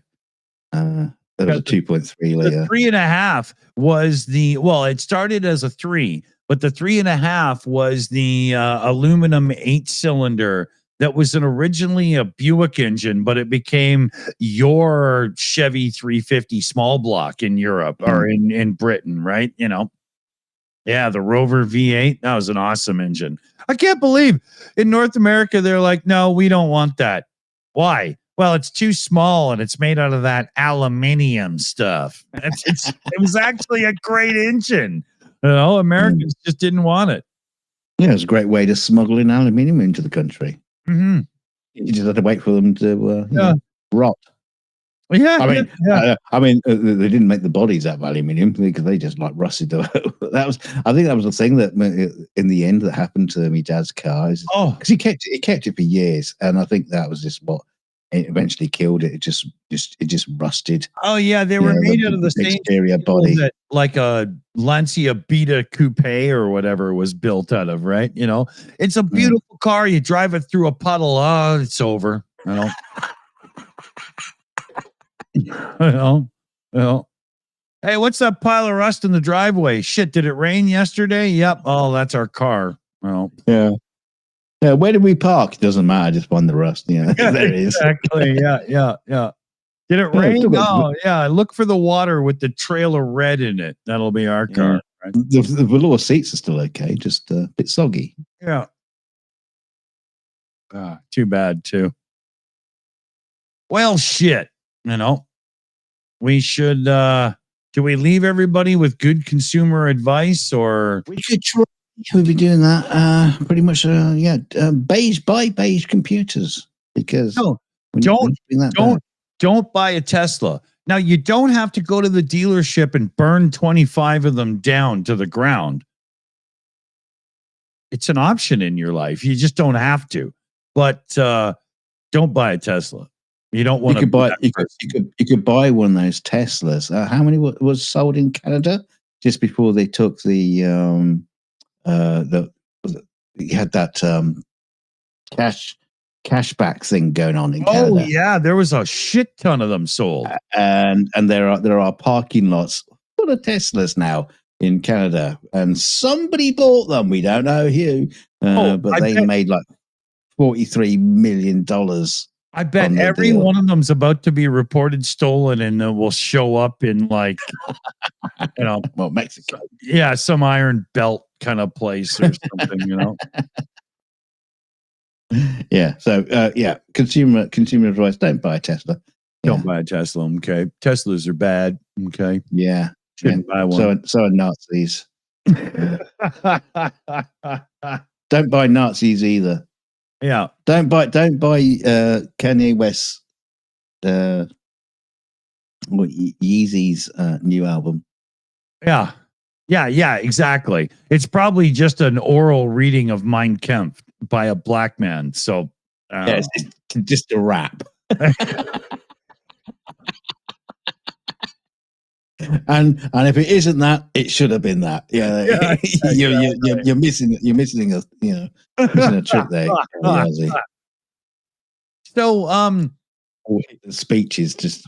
There was a 2.3 liter. The 3.5 was it started as a 3. But the 3.5 was the aluminum 8-cylinder that was originally a Buick engine, but it became your Chevy 350 small block in Europe or in Britain, right? Yeah, the Rover V8, that was an awesome engine. I can't believe in North America they're like, no, we don't want that. Why? Well, it's too small and it's made out of that aluminium stuff. It was actually a great engine. Americans just didn't want it. Yeah, it's a great way to smuggle in aluminium into the country. Mm-hmm. You just had to wait for them to rot. Yeah, I mean, they didn't make the bodies out of aluminium because they just rusted. I think that was the thing that in the end that happened to my dad's car. Because he kept it for years, and I think that was just what it eventually killed it. It just rusted. Oh yeah, they were made out of the same exterior body that like a Lancia Beta Coupe or whatever was built out of, right? You know, it's a beautiful car. You drive it through a puddle, oh, it's over. You know, you know. Hey, what's that pile of rust in the driveway? Shit, did it rain yesterday? Yep. Oh, that's our car. Well, yeah. Yeah, where did we park? It doesn't matter. Just won the rust. Yeah, there it is. Exactly. Yeah. Did it rain? Oh, yeah. Look for the water with the trail of red in it. That'll be our car. Right? The velour seats are still okay, just a bit soggy. Yeah. Too bad, too. Well, shit. You know, we should. Do we leave everybody with good consumer advice, or we should try? We'll be doing that pretty much. Buy beige computers because don't buy a Tesla. Now you don't have to go to the dealership and burn 25 of them down to the ground. It's an option in your life. You just don't have to. But don't buy a Tesla. You don't want to buy. You could buy one of those Teslas. How many was sold in Canada just before they took the you had that cashback thing going on in Canada. Oh yeah, there was a shit ton of them sold, and there are parking lots full of Teslas now in Canada, and somebody bought them. We don't know who, but they made like $43 million. I bet every one of them's about to be reported stolen, and will show up in like, you know, well, Mexico. Yeah, some iron belt kind of place or something, you know. Yeah. So consumer advice: don't buy a Tesla. Don't buy a Tesla. Okay, Teslas are bad. Okay. Yeah. Shouldn't buy one. So are Nazis. Don't buy Nazis either. Yeah. Don't buy Kanye West's Yeezy's new album. Yeah, exactly. It's probably just an oral reading of Mein Kampf by a black man. So it's just a rap. And if it isn't that, it should have been that. Yeah, you're missing a trick there. So the speech is just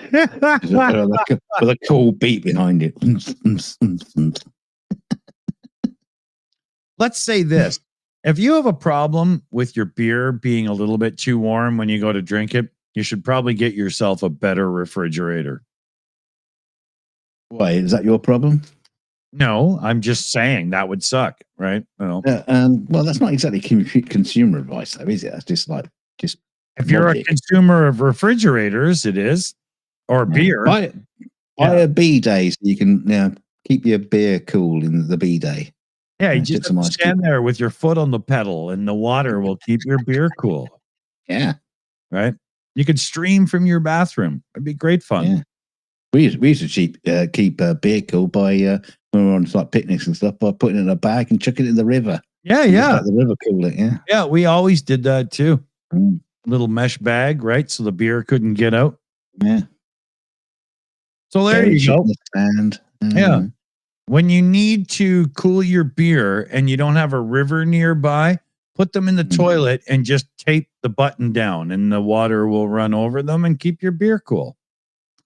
with a cool beat behind it. Let's say this: if you have a problem with your beer being a little bit too warm when you go to drink it, you should probably get yourself a better refrigerator. Why, is that your problem? No, I'm just saying that would suck, right? Well, that's not exactly consumer advice, though, is it? That's just if you're a consumer of refrigerators, it is, or beer. Buy a bidet so you can keep your beer cool in the bidet. Yeah, you just have to stand there with your foot on the pedal, and the water will keep your beer cool. Yeah, right. You could stream from your bathroom. It'd be great fun. Yeah. We used to keep beer cool by when we were on like picnics and stuff by putting it in a bag and chucking it in the river. Yeah. Let the river cool it. Yeah. Yeah, we always did that too. Little mesh bag, right? So the beer couldn't get out. Yeah. So there you go. Yeah. When you need to cool your beer and you don't have a river nearby, put them in the toilet and just tape the button down, and the water will run over them and keep your beer cool.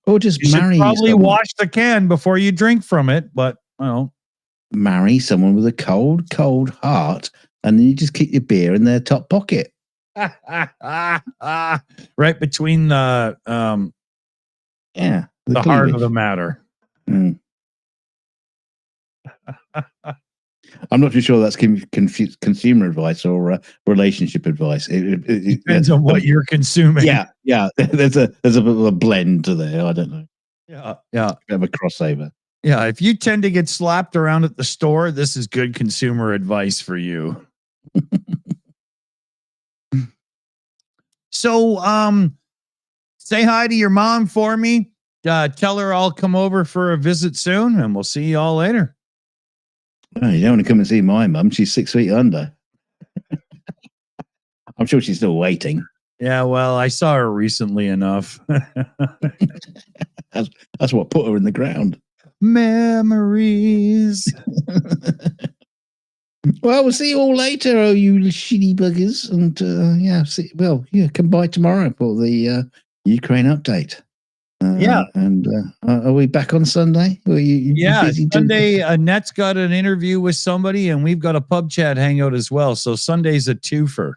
Or just marry probably someone. Wash the can before you drink from it, but marry someone with a cold heart, and then you just keep your beer in their top pocket. Right between the heart of the matter. I'm not too sure that's consumer advice or relationship advice. It depends on what you're consuming. Yeah. There's a bit of a blend to there. I don't know. Yeah. A bit of a crossover. Yeah. If you tend to get slapped around at the store, this is good consumer advice for you. So, say hi to your mom for me. Tell her I'll come over for a visit soon, and we'll see you all later. Oh, you don't want to come and see my mum. She's 6 feet under. I'm sure she's still waiting. Yeah, well, I saw her recently enough. That's what put her in the ground. Memories. Well, we'll see you all later, oh you shitty buggers, and come by tomorrow for the Ukraine update. And are we back on Sunday? Are you busy Sunday. Net's got an interview with somebody, and we've got a PubChat hangout as well. So Sunday's a twofer.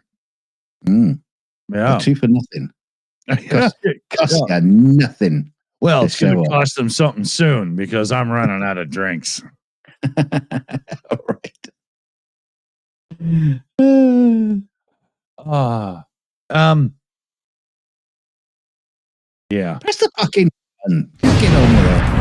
A two for nothing. Cost Yeah. nothing. Well, it's going to cost them something soon because I'm running out of drinks. All right. Yeah. Press the fucking button. Get on with it.